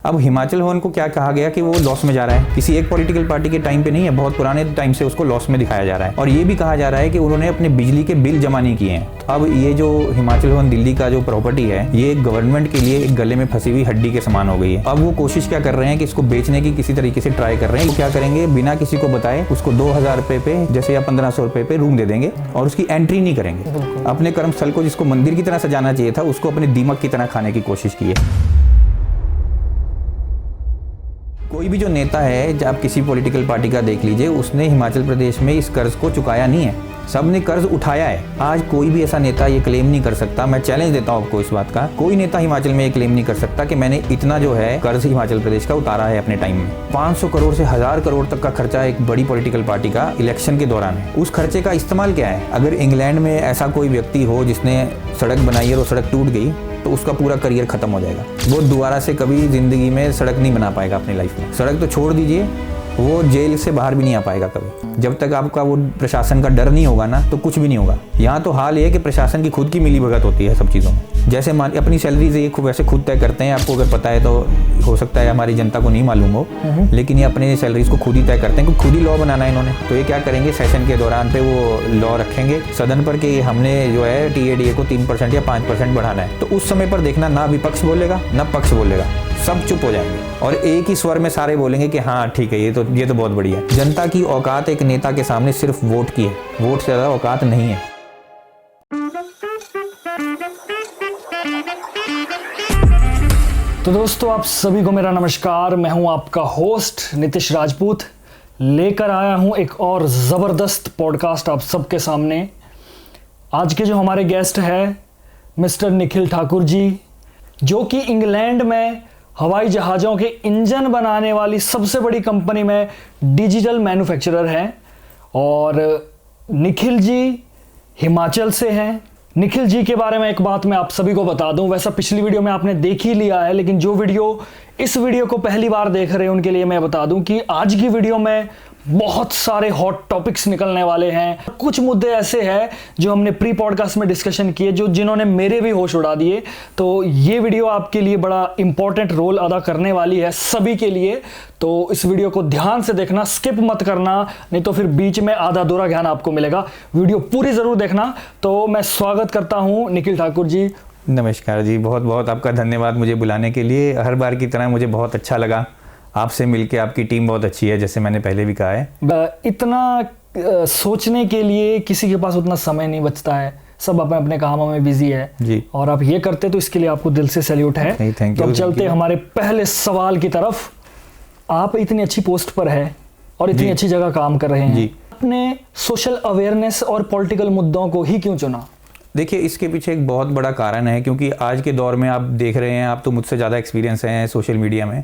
अब हिमाचल भवन को क्या कहा गया कि वो लॉस में जा रहा है, किसी एक पॉलिटिकल पार्टी के टाइम पे नहीं है, बहुत पुराने टाइम से उसको लॉस में दिखाया जा रहा है। और ये भी कहा जा रहा है कि उन्होंने अपने बिजली के बिल जमा नहीं किए हैं। अब ये जो हिमाचल भवन दिल्ली का जो प्रॉपर्टी है, ये गवर्नमेंट के लिए एक गले में फंसी हुई हड्डी के समान हो गई है। अब वो कोशिश क्या कर रहे हैं कि इसको बेचने की किसी तरीके से ट्राई कर रहे हैं। वो क्या करेंगे, बिना किसी को बताए उसको 2000 रुपए पे जैसे या 1500 रुपए पे रूम दे देंगे और उसकी एंट्री नहीं करेंगे। अपने कर्मस्थल को जिसको मंदिर की तरह सजाना चाहिए था, उसको अपने दीमक की तरह खाने की कोशिश की है। कोई भी जो नेता है, जब आप किसी पॉलिटिकल पार्टी का देख लीजिए, उसने हिमाचल प्रदेश में इस कर्ज को चुकाया नहीं है, सबने कर्ज उठाया है। आज कोई भी ऐसा नेता ये क्लेम नहीं कर सकता, मैं चैलेंज देता हूँ आपको इस बात का, कोई नेता हिमाचल में ये क्लेम नहीं कर सकता कि मैंने इतना जो है कर्ज हिमाचल प्रदेश का उतारा है अपने टाइम में। 500 करोड़ से 1000 करोड़ तक का खर्चा एक बड़ी पॉलिटिकल पार्टी का इलेक्शन के दौरान है। उस खर्चे का इस्तेमाल क्या है? अगर इंग्लैंड में ऐसा कोई व्यक्ति हो जिसने सड़क बनाई और वो सड़क टूट गई, तो उसका पूरा करियर खत्म हो जाएगा। वो दोबारा से कभी जिंदगी में सड़क नहीं बना पाएगा अपनी लाइफ में। सड़क तो छोड़ दीजिए, वो जेल से बाहर भी नहीं आ पाएगा कभी। जब तक आपका वो प्रशासन का डर नहीं होगा ना, तो कुछ भी नहीं होगा। यहाँ तो हाल ये है कि प्रशासन की खुद की मिली भगत होती है सब चीज़ों में। जैसे अपनी सैलरी से ये वैसे खुद तय करते हैं, आपको अगर पता है तो हो सकता है हमारी जनता को नहीं मालूम हो, लेकिन ये अपने सैलरीज को खुद ही तय करते हैं, क्योंकि खुद ही लॉ बनाना है इन्होंने। तो ये क्या करेंगे, सेशन के दौरान पे वो लॉ रखेंगे सदन पर कि हमने जो है TADA को 3% या 5% बढ़ाना है। तो उस समय पर देखना, ना विपक्ष बोलेगा ना पक्ष बोलेगा, सब चुप हो जाएंगे और एक ही स्वर में सारे बोलेंगे कि हाँ ठीक है, ये तो बहुत बढ़िया है। जनता की औकात एक नेता के सामने सिर्फ वोट की है, वोट से ज़्यादा औकात नहीं है। तो दोस्तों, आप सभी को मेरा नमस्कार। मैं हूं आपका होस्ट नितिश राजपूत, लेकर आया हूं एक और ज़बरदस्त पॉडकास्ट आप सबके सामने। आज के जो हमारे गेस्ट है मिस्टर निखिल ठाकुर जी, जो कि इंग्लैंड में हवाई जहाज़ों के इंजन बनाने वाली सबसे बड़ी कंपनी में डिजिटल मैन्युफैक्चरर हैं। और निखिल जी हिमाचल से हैं। निखिल जी के बारे में एक बात मैं आप सभी को बता दूं, वैसा पिछली वीडियो में आपने देख ही लिया है, लेकिन जो इस वीडियो को पहली बार देख रहे हैं उनके लिए मैं बता दूं कि आज की वीडियो में बहुत सारे हॉट टॉपिक्स निकलने वाले हैं। कुछ मुद्दे ऐसे हैं जो हमने प्री पॉडकास्ट में डिस्कशन किए, जिन्होंने मेरे भी होश उड़ा दिए। तो ये वीडियो आपके लिए बड़ा इंपॉर्टेंट रोल अदा करने वाली है सभी के लिए। तो इस वीडियो को ध्यान से देखना, स्किप मत करना, नहीं तो फिर बीच में आधा अधूरा ज्ञान आपको मिलेगा। वीडियो पूरी जरूर देखना। तो मैं स्वागत करता हूं निखिल ठाकुर जी। नमस्कार जी, बहुत बहुत आपका धन्यवाद मुझे बुलाने के लिए। हर बार की तरह मुझे बहुत अच्छा लगा आपसे मिलके। आपकी टीम बहुत अच्छी है, जैसे मैंने पहले भी कहा है। इतना सोचने के लिए किसी के पास उतना समय नहीं बचता है, सब अपने अपने कामों में बिजी है जी। और आप ये करते तो इसके लिए आपको दिल से सैल्यूट है। तो अब चलते हमारे पहले सवाल की तरफ। आप इतनी अच्छी पोस्ट पर है और इतनी अच्छी जगह काम कर रहे हैं जी, आपने सोशल अवेयरनेस और पॉलिटिकल मुद्दों को ही क्यों चुना? देखिए, इसके पीछे एक बहुत बड़ा कारण है, क्योंकि आज के दौर में आप देख रहे हैं, आप तो मुझसे ज़्यादा एक्सपीरियंस हैं सोशल मीडिया में,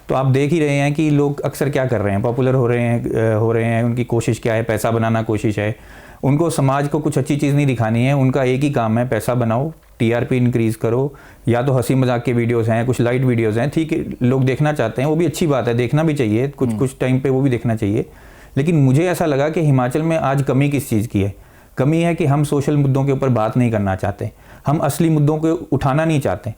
तो आप देख ही रहे हैं कि लोग अक्सर क्या कर रहे हैं, पॉपुलर हो रहे हैं। उनकी कोशिश क्या है, पैसा बनाना कोशिश है। उनको समाज को कुछ अच्छी चीज़ नहीं दिखानी है, उनका एक ही काम है, पैसा बनाओ, TRP इंक्रीज़ करो, या तो हंसी मजाक के वीडियोस हैं, कुछ लाइट वीडियोस हैं, ठीक है, लोग देखना चाहते हैं, वो भी अच्छी बात है, देखना भी चाहिए, कुछ टाइम पे वो भी देखना चाहिए। लेकिन मुझे ऐसा लगा कि हिमाचल में आज कमी किस चीज़ की है? कमी है कि हम सोशल मुद्दों के ऊपर बात नहीं करना चाहते, हम असली मुद्दों को उठाना नहीं चाहते।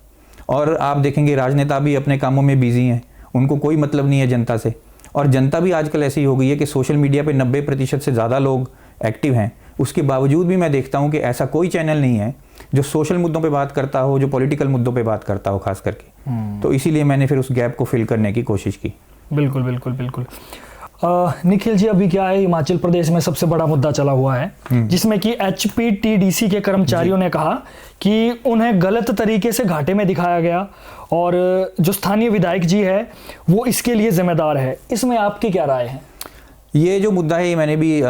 और आप देखेंगे राजनेता भी अपने कामों में बिजी हैं, उनको कोई मतलब नहीं है जनता से। और जनता भी आजकल ऐसी हो गई है कि सोशल मीडिया पे 90% से ज़्यादा लोग एक्टिव हैं। उसके बावजूद भी मैं देखता हूं कि ऐसा कोई चैनल नहीं है जो सोशल मुद्दों पे बात करता हो, जो पॉलिटिकल मुद्दों पे बात करता हो खास करके। तो इसीलिए मैंने फिर उस गैप को फिल करने की कोशिश की। बिल्कुल बिल्कुल बिल्कुल। निखिल जी, अभी क्या है, हिमाचल प्रदेश में सबसे बड़ा मुद्दा चला हुआ है, जिसमें कि HPTDC के कर्मचारियों ने कहा कि उन्हें गलत तरीके से घाटे में दिखाया गया और जो स्थानीय विधायक जी है वो इसके लिए जिम्मेदार है। इसमें आपकी क्या राय है? ये जो मुद्दा है, मैंने भी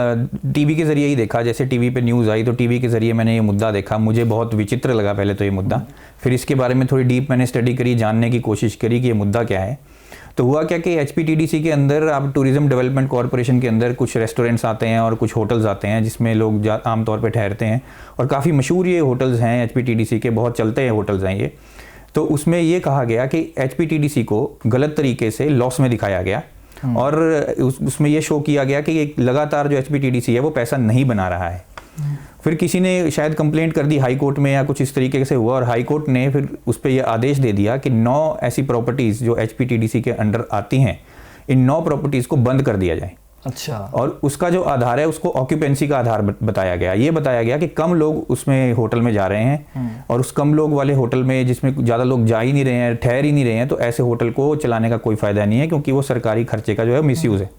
टीवी के जरिए ही देखा। जैसे टीवी पे न्यूज़ आई तो टीवी के जरिए मैंने ये मुद्दा देखा। मुझे बहुत विचित्र लगा पहले तो ये मुद्दा। फिर इसके बारे में थोड़ी डीप मैंने स्टडी करी, जानने की कोशिश करी कि ये मुद्दा क्या है। तो हुआ क्या कि HPTDC के अंदर, आप टूरिज्म डेवलपमेंट कॉरपोरेशन के अंदर कुछ रेस्टोरेंट्स आते हैं और कुछ होटल्स आते हैं जिसमें लोग आमतौर पर ठहरते हैं। और काफ़ी मशहूर ये होटल्स हैं HPTDC के, बहुत चलते हैं होटल्स हैं ये। तो उसमें ये कहा गया कि HPTDC को गलत तरीके से लॉस में दिखाया गया और उसमें ये शो किया गया कि ये लगातार जो HPTDC है वो पैसा नहीं बना रहा है। फिर किसी ने शायद कंप्लेंट कर दी हाई कोर्ट में या कुछ इस तरीके से हुआ, और हाई कोर्ट ने फिर उस पर यह आदेश दे दिया कि 9 ऐसी प्रॉपर्टीज़ जो HPTDC के अंडर आती हैं, इन 9 प्रॉपर्टीज़ को बंद कर दिया जाए। अच्छा। और उसका जो आधार है उसको ऑक्यूपेंसी का आधार बताया गया। ये बताया गया कि कम लोग उसमें होटल में जा रहे हैं, और उस कम लोग वाले होटल में जिसमें ज़्यादा लोग जा ही नहीं रहे हैं, ठहर ही नहीं रहे हैं, तो ऐसे होटल को चलाने का कोई फ़ायदा नहीं है, क्योंकि वो सरकारी खर्चे का जो है मिसयूज़ है।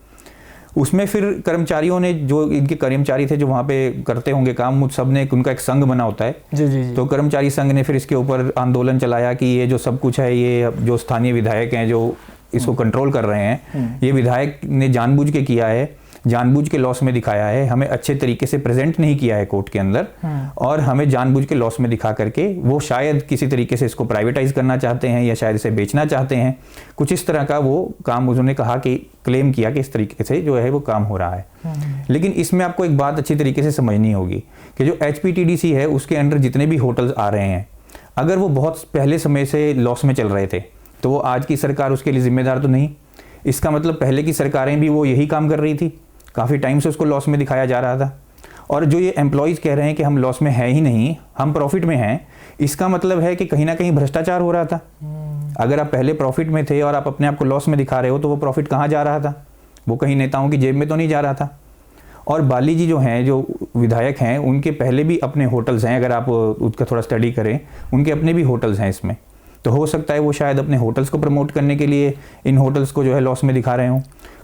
उसमें फिर कर्मचारियों ने, जो इनके कर्मचारी थे जो वहाँ पे करते होंगे काम, मुझ सब ने, उनका एक संघ बना होता है जी। तो कर्मचारी संघ ने फिर इसके ऊपर आंदोलन चलाया कि ये जो सब कुछ है, ये जो स्थानीय विधायक हैं जो इसको कंट्रोल कर रहे हैं, ये विधायक ने जानबूझ के किया है, जानबूझ के लॉस में दिखाया है, हमें अच्छे तरीके से प्रेजेंट नहीं किया है कोर्ट के अंदर, और हमें जानबूझ के लॉस में दिखा करके वो शायद किसी तरीके से इसको प्राइवेटाइज करना चाहते हैं या शायद इसे बेचना चाहते हैं, कुछ इस तरह का वो काम उन्होंने कहा कि क्लेम किया कि इस तरीके से जो है वो काम हो रहा है। लेकिन इसमें आपको एक बात अच्छी तरीके से समझनी होगी कि जो HPTDC है उसके अंडर जितने भी होटल्स आ रहे हैं, अगर वो बहुत पहले समय से लॉस में चल रहे थे तो वो आज की सरकार उसके लिए जिम्मेदार तो नहीं। इसका मतलब पहले की सरकारें भी वो यही काम कर रही थी, काफ़ी टाइम से उसको लॉस में दिखाया जा रहा था। और जो ये एम्प्लॉयज़ कह रहे हैं कि हम लॉस में हैं ही नहीं, हम प्रॉफिट में हैं, इसका मतलब है कि कहीं ना कहीं भ्रष्टाचार हो रहा था। अगर आप पहले प्रॉफिट में थे और आप अपने आप को लॉस में दिखा रहे हो, तो वो प्रॉफिट कहाँ जा रहा था? वो कहीं नेताओं की जेब में तो नहीं जा रहा था। और बाली जी जो हैं, जो विधायक हैं, उनके पहले भी अपने होटल्स हैं, अगर आप उसका थोड़ा स्टडी करें, उनके अपने भी होटल्स हैं इसमें। तो हो सकता है वो शायद अपने होटल्स को प्रमोट करने के लिए इन होटल्स को जो है लॉस में दिखा रहे हों,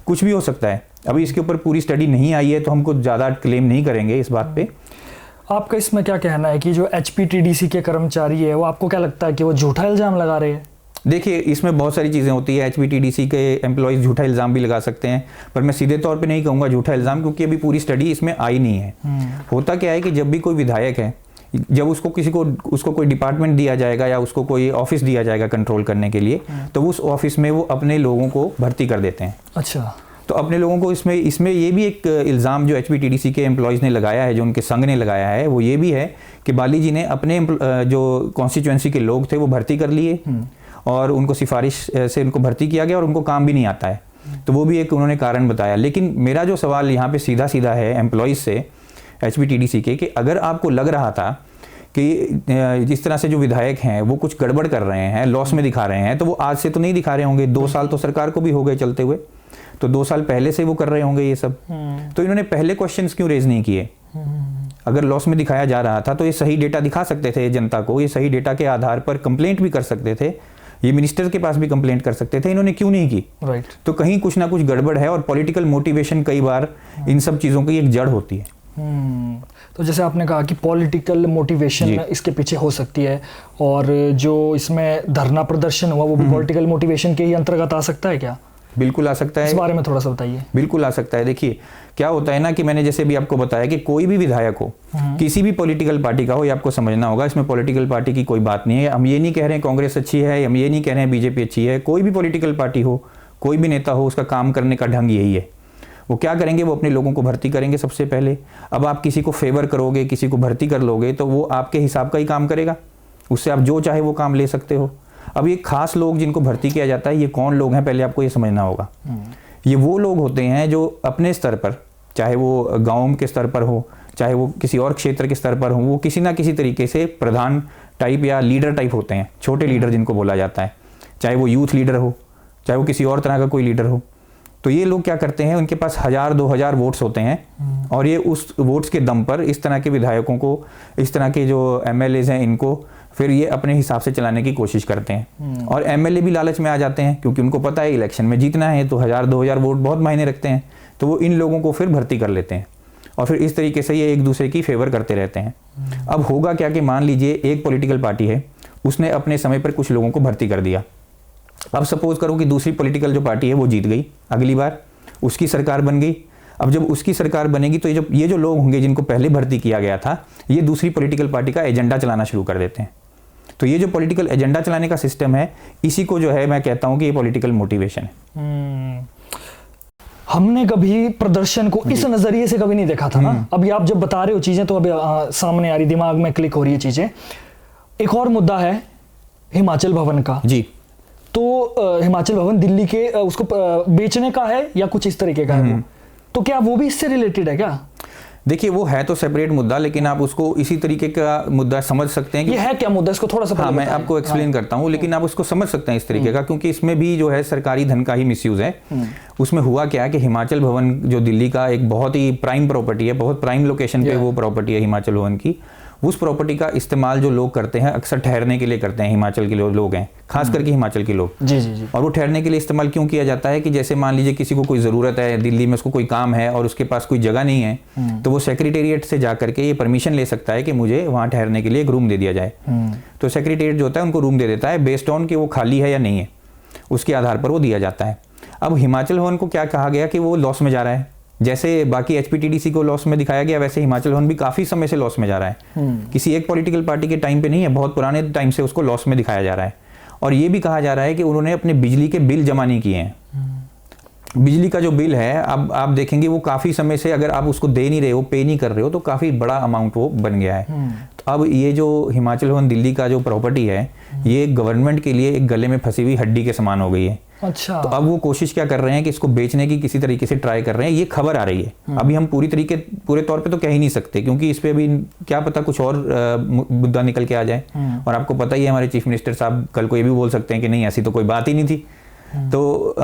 कुछ भी हो सकता है। अभी इसके ऊपर पूरी स्टडी नहीं आई है तो हम कुछ ज़्यादा क्लेम नहीं करेंगे इस बात पे। आपका इसमें क्या कहना है कि जो HPTDC के कर्मचारी है, वो आपको क्या लगता है कि वो झूठा इल्ज़ाम लगा रहे हैं? देखिए, इसमें बहुत सारी चीज़ें होती है। HPTDC के एम्प्लॉयज़ झूठा इल्ज़ाम भी लगा सकते हैं, पर मैं सीधे तौर पे नहीं कहूँगा झूठा इल्ज़ाम, क्योंकि अभी पूरी स्टडी इसमें आई नहीं है। होता क्या है कि जब भी कोई विधायक है, जब उसको कोई डिपार्टमेंट दिया जाएगा या उसको कोई ऑफिस दिया जाएगा कंट्रोल करने के लिए, तो उस ऑफिस में वो अपने लोगों को भर्ती कर देते हैं। अच्छा। तो अपने लोगों को इसमें ये भी एक इल्ज़ाम जो HPTDC के एम्प्लॉयज़ ने लगाया है, जो उनके संघ ने लगाया है, वो ये भी है कि बाली जी ने अपने जो कॉन्स्टिट्यूएंसी के लोग थे वो भर्ती कर लिए, और उनको सिफारिश से उनको भर्ती किया गया, और उनको काम भी नहीं आता है। तो वो भी एक उन्होंने कारण बताया। लेकिन मेरा जो सवाल यहाँ पे सीधा सीधा है एम्प्लॉयज़ से HPTDC के, कि अगर आपको लग रहा था कि जिस तरह से जो विधायक हैं वो कुछ गड़बड़ कर रहे हैं, लॉस में दिखा रहे हैं, तो वो आज से तो नहीं दिखा रहे होंगे। 2 साल तो सरकार को भी हो गए चलते हुए, तो 2 साल पहले से वो कर रहे होंगे ये सब। तो इन्होंने पहले क्वेश्चंस क्यों रेज नहीं किए? अगर लॉस में दिखाया जा रहा था तो ये सही डेटा दिखा सकते थे जनता को, ये सही डेटा के आधार पर कंप्लेंट भी कर सकते थे, ये मिनिस्टर के पास भी कंप्लेंट कर सकते थे। इन्होंने क्यों नहीं की? राइट। तो कहीं कुछ ना कुछ गड़बड़ है, और पॉलिटिकल मोटिवेशन कई बार इन सब चीज़ों की एक जड़ होती है। तो जैसे आपने कहा कि पॉलिटिकल मोटिवेशन इसके पीछे हो सकती है, और जो इसमें धरना प्रदर्शन हुआ वो भी पॉलिटिकल मोटिवेशन के ही अंतर्गत आ सकता है क्या? बिल्कुल आ सकता है। इस बारे में थोड़ा सा बताइए। बिल्कुल आ सकता है। देखिए, क्या होता है ना कि मैंने जैसे भी आपको बताया कि कोई भी विधायक हो, किसी भी पॉलिटिकल पार्टी का हो, ये आपको समझना होगा, इसमें पॉलिटिकल पार्टी की कोई बात नहीं है। हम ये नहीं कह रहे हैं कांग्रेस अच्छी है, हम ये नहीं कह रहे हैं बीजेपी अच्छी है। कोई भी पॉलिटिकल पार्टी हो, कोई भी नेता हो, उसका काम करने का ढंग यही है। वो क्या करेंगे? वो अपने लोगों को भर्ती करेंगे सबसे पहले। अब आप किसी को फेवर करोगे, किसी को भर्ती कर लोगे, तो वो आपके हिसाब का ही काम करेगा, उससे आप जो चाहे वो काम ले सकते हो। अब ये खास लोग जिनको भर्ती किया जाता है, ये कौन लोग हैं, पहले आपको ये समझना होगा। ये वो लोग होते हैं जो अपने स्तर पर, चाहे वो गांव के स्तर पर हो, चाहे वो किसी और क्षेत्र के स्तर पर हो, वो किसी ना किसी तरीके से प्रधान टाइप या लीडर टाइप होते हैं, छोटे लीडर जिनको बोला जाता है, चाहे वो यूथ लीडर हो, चाहे वो किसी और तरह का कोई लीडर हो। तो ये लोग क्या करते हैं, उनके पास 1000-2000 वोट्स होते हैं, और ये उस वोट्स के दम पर इस तरह के विधायकों को, इस तरह के जो MLAs हैं, इनको फिर ये अपने हिसाब से चलाने की कोशिश करते हैं। और MLA भी लालच में आ जाते हैं, क्योंकि उनको पता है इलेक्शन में जीतना है, तो 1000-2000 वोट बहुत मायने रखते हैं। तो वो इन लोगों को फिर भर्ती कर लेते हैं, और फिर इस तरीके से ये एक दूसरे की फेवर करते रहते हैं। अब होगा क्या कि मान लीजिए एक पॉलिटिकल पार्टी है, उसने अपने समय पर कुछ लोगों को भर्ती कर दिया। अब सपोज करो कि दूसरी पॉलिटिकल जो पार्टी है वो जीत गई, अगली बार उसकी सरकार बन गई। अब जब उसकी सरकार बनेगी तो ये जो लोग होंगे जिनको पहले भर्ती किया गया था, ये दूसरी पॉलिटिकल पार्टी का एजेंडा चलाना शुरू कर देते हैं। तो ये जो पॉलिटिकल एजेंडा चलाने का सिस्टम है, इसी को जो है मैं कहता हूं कि ये पॉलिटिकल मोटिवेशन है। हमने कभी प्रदर्शन को इस नजरिए से कभी नहीं देखा था ना। अभी आप जब बता रहे हो चीजें, तो अभी सामने आ रही, दिमाग में क्लिक हो रही है चीजें। एक और मुद्दा है हिमाचल भवन का जी। तो हिमाचल भवन दिल्ली के उसको बेचने का है या कुछ इस तरीके का है वो, तो क्या वो भी इससे रिलेटेड है क्या? देखिए वो है तो सेपरेट मुद्दा, लेकिन आप उसको इसी तरीके का मुद्दा समझ सकते हैं कि ये है क्या मुद्दा, इसको थोड़ा सा हाँ पहले मैं बताएं। आपको एक्सप्लेन करता हूँ, लेकिन आप उसको समझ सकते हैं इस तरीके का, क्योंकि इसमें भी जो है सरकारी धन का ही मिसयूज है। उसमें हुआ क्या है कि हिमाचल भवन जो दिल्ली का एक बहुत ही प्राइम प्रॉपर्टी है, बहुत प्राइम लोकेशन पे वो प्रॉपर्टी है हिमाचल भवन की, उस प्रॉपर्टी का इस्तेमाल जो लोग करते हैं अक्सर ठहरने के लिए करते हैं। हिमाचल के लोग हैं, खास करके हिमाचल के लोग। जी जी जी। और वो ठहरने के लिए इस्तेमाल क्यों किया जाता है कि जैसे मान लीजिए किसी को कोई ज़रूरत है दिल्ली में, उसको कोई काम है और उसके पास कोई जगह नहीं है, तो वो सेक्रेटेरिएट से जा करके ये परमिशन ले सकता है कि मुझे वहाँ ठहरने के लिए एक रूम दे दिया जाए। तो सेक्रेटेरिएट जो होता है उनको रूम दे देता है बेस्ड ऑन कि वो खाली है या नहीं है, उसके आधार पर वो दिया जाता है। अब हिमाचल भवन को क्या कहा गया कि वो लॉस में जा रहा है। जैसे बाकी एचपीटीडीसी को लॉस में दिखाया गया, वैसे हिमाचल भवन भी काफ़ी समय से लॉस में जा रहा है। किसी एक पॉलिटिकल पार्टी के टाइम पे नहीं है, बहुत पुराने टाइम से उसको लॉस में दिखाया जा रहा है। और ये भी कहा जा रहा है कि उन्होंने अपने बिजली के बिल जमा नहीं किए हैं। बिजली का जो बिल है, अब आप देखेंगे वो काफ़ी समय से अगर आप उसको दे नहीं रहे हो, पे नहीं कर रहे हो, तो काफ़ी बड़ा अमाउंट वो बन गया है। तो अब ये जो हिमाचल भवन दिल्ली का जो प्रॉपर्टी है, ये गवर्नमेंट के लिए एक गले में फंसी हुई हड्डी के समान हो गई है। अच्छा। तो अब वो कोशिश क्या कर रहे हैं कि इसको बेचने की किसी तरीके से ट्राई कर रहे हैं। ये खबर आ रही है, अभी हम पूरे तौर पे तो कह ही नहीं सकते, क्योंकि इस पे अभी क्या पता कुछ और मुद्दा निकल के आ जाए। और आपको पता ही है हमारे चीफ मिनिस्टर साहब कल को ये भी बोल सकते हैं कि नहीं ऐसी तो कोई बात ही नहीं थी। तो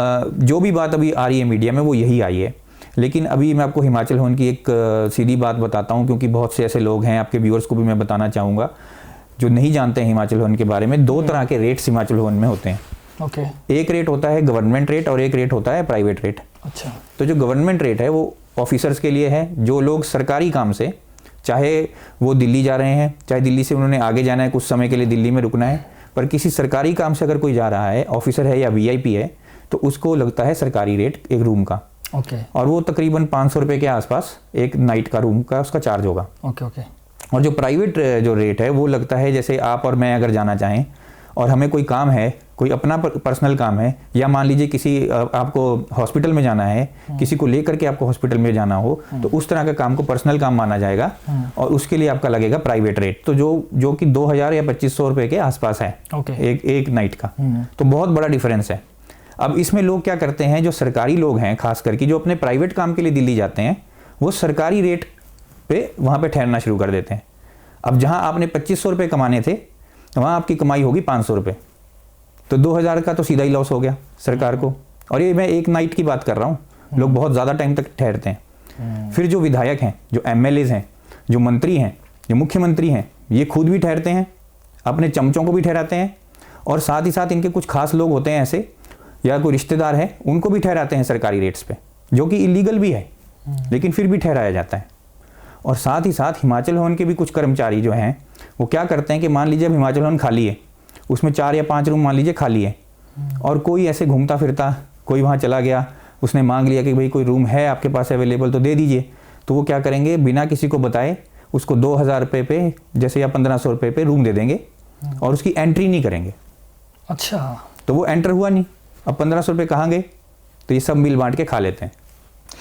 जो भी बात अभी आ रही है मीडिया में वो यही आई है। लेकिन अभी मैं आपको हिमाचल भवन की एक सीधी बात बताता हूँ, क्योंकि बहुत से ऐसे लोग हैं, आपके व्यूअर्स को भी मैं बताना चाहूँगा जो नहीं जानते हैं हिमाचल भवन के बारे में। 2 तरह के रेट्स हिमाचल भवन में होते हैं। ओके। एक रेट होता है गवर्नमेंट रेट और एक रेट होता है प्राइवेट रेट। अच्छा। तो जो गवर्नमेंट रेट है वो ऑफिसर्स के लिए है, जो लोग सरकारी काम से, चाहे वो दिल्ली जा रहे हैं, चाहे दिल्ली से उन्होंने आगे जाना है, कुछ समय के लिए दिल्ली में रुकना है, पर किसी सरकारी काम से अगर कोई जा रहा है, ऑफिसर है या वीआईपी है, तो उसको लगता है सरकारी रेट एक रूम का। ओके। और वो तकरीबन 500 रुपये के आसपास एक नाइट का रूम का उसका चार्ज होगा। Okay okay. और जो प्राइवेट जो रेट है वो लगता है, जैसे आप और मैं अगर जाना चाहें और हमें कोई काम है, कोई अपना पर्सनल काम है, या मान लीजिए किसी आपको हॉस्पिटल में जाना है, किसी को लेकर के आपको हॉस्पिटल में जाना हो, तो उस तरह का काम को पर्सनल काम माना जाएगा और उसके लिए आपका लगेगा प्राइवेट रेट। तो जो कि 2000 या 2500 रुपये के आसपास है एक नाइट का। तो बहुत बड़ा डिफरेंस है। अब इसमें लोग क्या करते हैं, जो सरकारी लोग हैं खास करके, जो अपने प्राइवेट काम के लिए दिल्ली जाते हैं, वो सरकारी रेट पे वहाँ पे ठहरना शुरू कर देते हैं। अब जहाँ आपने 2500 रुपये कमाने थे, वहाँ आपकी कमाई होगी 500 रुपये, तो 2000 का तो सीधा ही लॉस हो गया सरकार को। और ये मैं एक नाइट की बात कर रहा हूँ, लोग बहुत ज़्यादा टाइम तक ठहरते हैं। फिर जो विधायक हैं, जो एमएलएज हैं, जो मंत्री हैं, जो मुख्यमंत्री हैं, ये खुद भी ठहरते हैं, अपने चमचों को भी ठहराते हैं, और साथ ही साथ इनके कुछ खास लोग होते हैं ऐसे, या कोई रिश्तेदार है, उनको भी ठहराते हैं सरकारी रेट्स पे, जो कि इलीगल भी है, लेकिन फिर भी ठहराया जाता है। और साथ ही साथ हिमाचल भवन के भी कुछ कर्मचारी जो हैं, वो क्या करते हैं कि मान लीजिए अब हिमाचल भवन खाली है, उसमें 4 या 5 रूम मान लीजिए खाली है, और कोई ऐसे घूमता फिरता कोई वहाँ चला गया, उसने मांग लिया कि भाई कोई रूम है आपके पास अवेलेबल तो दे दीजिए, तो वो क्या करेंगे, बिना किसी को बताए उसको 2000 रुपये पे जैसे या 1500 रुपये पे रूम दे देंगे और उसकी एंट्री नहीं करेंगे। अच्छा। तो वो एंटर हुआ नहीं, अब 1500 रुपये कहाँ गए, तो ये सब मिल बांट के खा लेते हैं।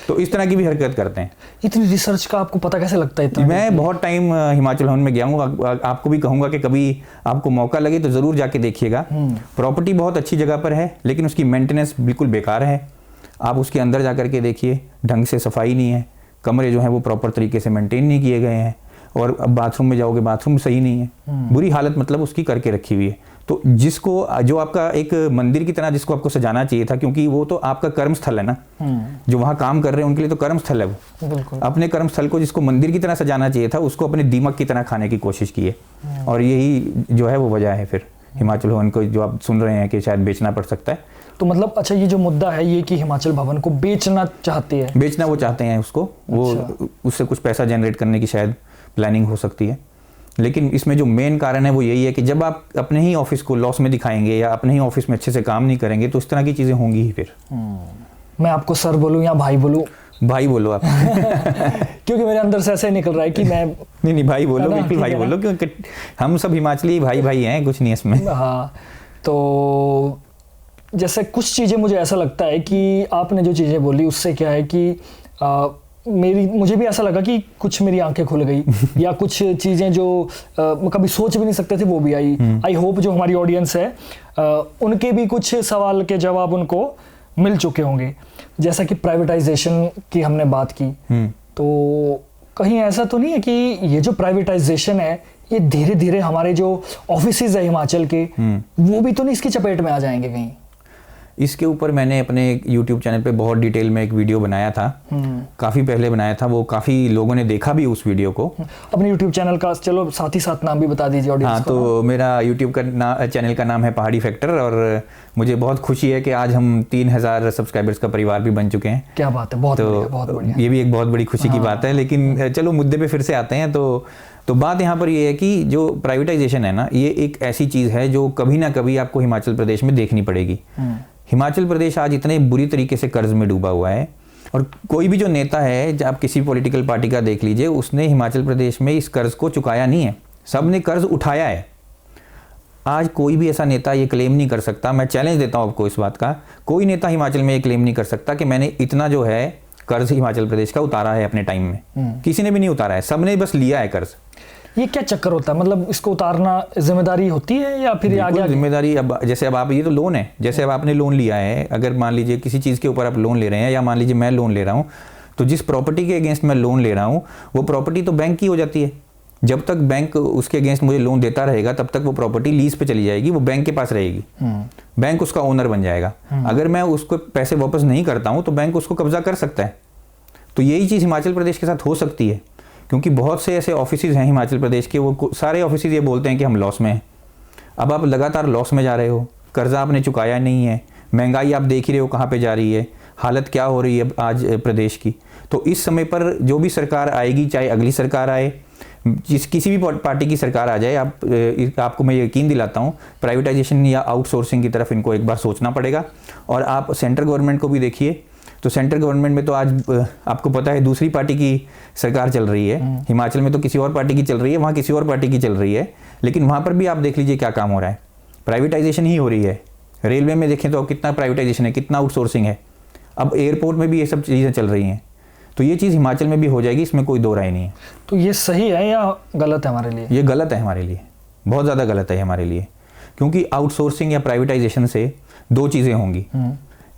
तो इस तरह की भी हरकत करते हैं। इतनी रिसर्च का आपको पता कैसे लगता है इतना? मैं बहुत टाइम हिमाचल भवन में गया हूँ, आपको भी कहूँगा कि कभी आपको मौका लगे तो ज़रूर जाके देखिएगा। प्रॉपर्टी बहुत अच्छी जगह पर है, लेकिन उसकी मेंटेनेंस बिल्कुल बेकार है। आप उसके अंदर जा कर के देखिए, ढंग से सफाई नहीं है, कमरे जो हैं वो प्रॉपर तरीके से मेंटेन नहीं किए गए हैं, और अब बाथरूम में जाओगे बाथरूम सही नहीं है, बुरी हालत मतलब उसकी करके रखी हुई है। तो जिसको जो आपका एक मंदिर की तरह जिसको आपको सजाना चाहिए था, क्योंकि वो तो आपका कर्म स्थल है ना, जो वहाँ काम कर रहे हैं उनके लिए तो कर्म स्थल है वो। बिल्कुल। अपने कर्म स्थल को जिसको मंदिर की तरह सजाना चाहिए था, उसको अपने दीमक की तरह खाने की कोशिश की है। और यही जो है वो वजह है फिर हिमाचल भवन को जो आप सुन रहे हैं कि शायद बेचना पड़ सकता है। तो मतलब अच्छा, ये जो मुद्दा है ये कि हिमाचल भवन को बेचना चाहते हैं, बेचना वो चाहते हैं उसको, वो उससे कुछ पैसा जनरेट करने की शायद प्लानिंग हो सकती है। लेकिन इसमें जो मेन कारण है वो यही है कि जब आप अपने ही ऑफिस को लॉस में दिखाएंगे या अपने ही ऑफिस में अच्छे से काम नहीं करेंगे, तो इस तरह की चीज़ें होंगी ही फिर। मैं आपको सर बोलूँ या भाई बोलूँ? भाई बोलो आप। क्योंकि मेरे अंदर से ऐसे निकल रहा है कि मैं नहीं भाई बोलो, बिल्कुल भाई बोलो, क्योंकि हम सब हिमाचली भाई भाई हैं, कुछ नहीं इसमें। हाँ, तो जैसे कुछ चीज़ें मुझे ऐसा लगता है कि आपने जो चीज़ें बोली उससे क्या है कि मुझे भी ऐसा लगा कि कुछ मेरी आंखें खुल गई या कुछ चीज़ें जो कभी सोच भी नहीं सकते थे वो भी आई। आई होप जो हमारी ऑडियंस है उनके भी कुछ सवाल के जवाब उनको मिल चुके होंगे। जैसा कि प्राइवेटाइजेशन की हमने बात की, तो कहीं ऐसा तो नहीं है कि ये जो प्राइवेटाइजेशन है ये धीरे धीरे हमारे जो ऑफिसेज है हिमाचल के वो भी तो नहीं इसकी चपेट में आ जाएंगे कहीं? इसके ऊपर मैंने अपने YouTube चैनल पे बहुत डिटेल में एक वीडियो बनाया था, काफ़ी पहले बनाया था, वो काफ़ी लोगों ने देखा भी उस वीडियो को। अपने YouTube चैनल का चलो साथ ही साथ नाम भी बता दीजिए ऑडियंस हाँ, तो मेरा YouTube का चैनल का नाम है पहाड़ी फैक्टर, और मुझे बहुत खुशी है कि आज हम 3000 सब्सक्राइबर्स का परिवार भी बन चुके हैं। क्या बात है, बहुत बढ़िया, बहुत बढ़िया। ये भी एक बहुत बड़ी खुशी की बात है। लेकिन चलो मुद्दे पे फिर से आते हैं। तो बात यहाँ पर ये है कि जो प्राइवेटाइजेशन है ना, ये एक ऐसी चीज़ है जो कभी ना कभी आपको हिमाचल प्रदेश में देखनी पड़ेगी। हिमाचल प्रदेश आज इतने बुरी तरीके से कर्ज में डूबा हुआ है, और कोई भी जो नेता है, आप किसी पॉलिटिकल पार्टी का देख लीजिए, उसने हिमाचल प्रदेश में इस कर्ज को चुकाया नहीं है, सब ने कर्ज उठाया है। आज कोई भी ऐसा नेता ये क्लेम नहीं कर सकता, मैं चैलेंज देता हूँ आपको इस बात का, कोई नेता हिमाचल में ये क्लेम नहीं कर सकता कि मैंने इतना जो है कर्ज हिमाचल प्रदेश का उतारा है अपने टाइम में। किसी ने भी नहीं उतारा है, सबने बस लिया है कर्ज। ये क्या चक्कर होता है, मतलब इसको उतारना जिम्मेदारी होती है या फिर आगे जिम्मेदारी? अब जैसे अब आप, ये तो लोन है, जैसे अब आपने लोन लिया है, अगर मान लीजिए किसी चीज़ के ऊपर आप लोन ले रहे हैं, या मान लीजिए मैं लोन ले रहा हूँ, तो जिस प्रॉपर्टी के अगेंस्ट मैं लोन ले रहा हूँ वो प्रॉपर्टी तो बैंक की हो जाती है। जब तक बैंक उसके अगेंस्ट मुझे लोन देता रहेगा तब तक वो प्रॉपर्टी लीज पे चली जाएगी, वो बैंक के पास रहेगी, बैंक उसका ओनर बन जाएगा। अगर मैं उसको पैसे वापस नहीं करता हूँ तो बैंक उसको कब्जा कर सकता है। तो यही चीज़ हिमाचल प्रदेश के साथ हो सकती है, क्योंकि बहुत से ऐसे ऑफिसेज हैं हिमाचल प्रदेश के, वो सारे ऑफिसेज ये बोलते हैं कि हम लॉस में हैं। अब आप लगातार लॉस में जा रहे हो, कर्जा आपने चुकाया नहीं है, महंगाई आप देख ही रहे हो कहाँ पे जा रही है, हालत क्या हो रही है आज प्रदेश की। तो इस समय पर जो भी सरकार आएगी, चाहे अगली सरकार आए, किसी भी पार्टी की सरकार आ जाए, आपको मैं यकीन दिलाता हूँ प्राइवेटाइजेशन या आउटसोर्सिंग की तरफ इनको एक बार सोचना पड़ेगा। और आप सेंट्रल गवर्नमेंट को भी देखिए, तो सेंट्रल गवर्नमेंट में तो आज आपको पता है दूसरी पार्टी की सरकार चल रही है। हिमाचल में तो किसी और पार्टी की चल रही है, वहाँ किसी और पार्टी की चल रही है, लेकिन वहाँ पर भी आप देख लीजिए क्या काम हो रहा है, प्राइवेटाइजेशन ही हो रही है। रेलवे में देखें तो कितना प्राइवेटाइजेशन है, कितना आउटसोर्सिंग है। अब एयरपोर्ट में भी ये सब चीज़ें चल रही हैं, तो ये चीज़ हिमाचल में भी हो जाएगी, इसमें कोई दो राय नहीं है। तो ये सही है या गलत है हमारे लिए? ये गलत है हमारे लिए, बहुत ज़्यादा गलत है हमारे लिए, क्योंकि आउटसोर्सिंग या प्राइवेटाइजेशन से दो चीज़ें होंगी।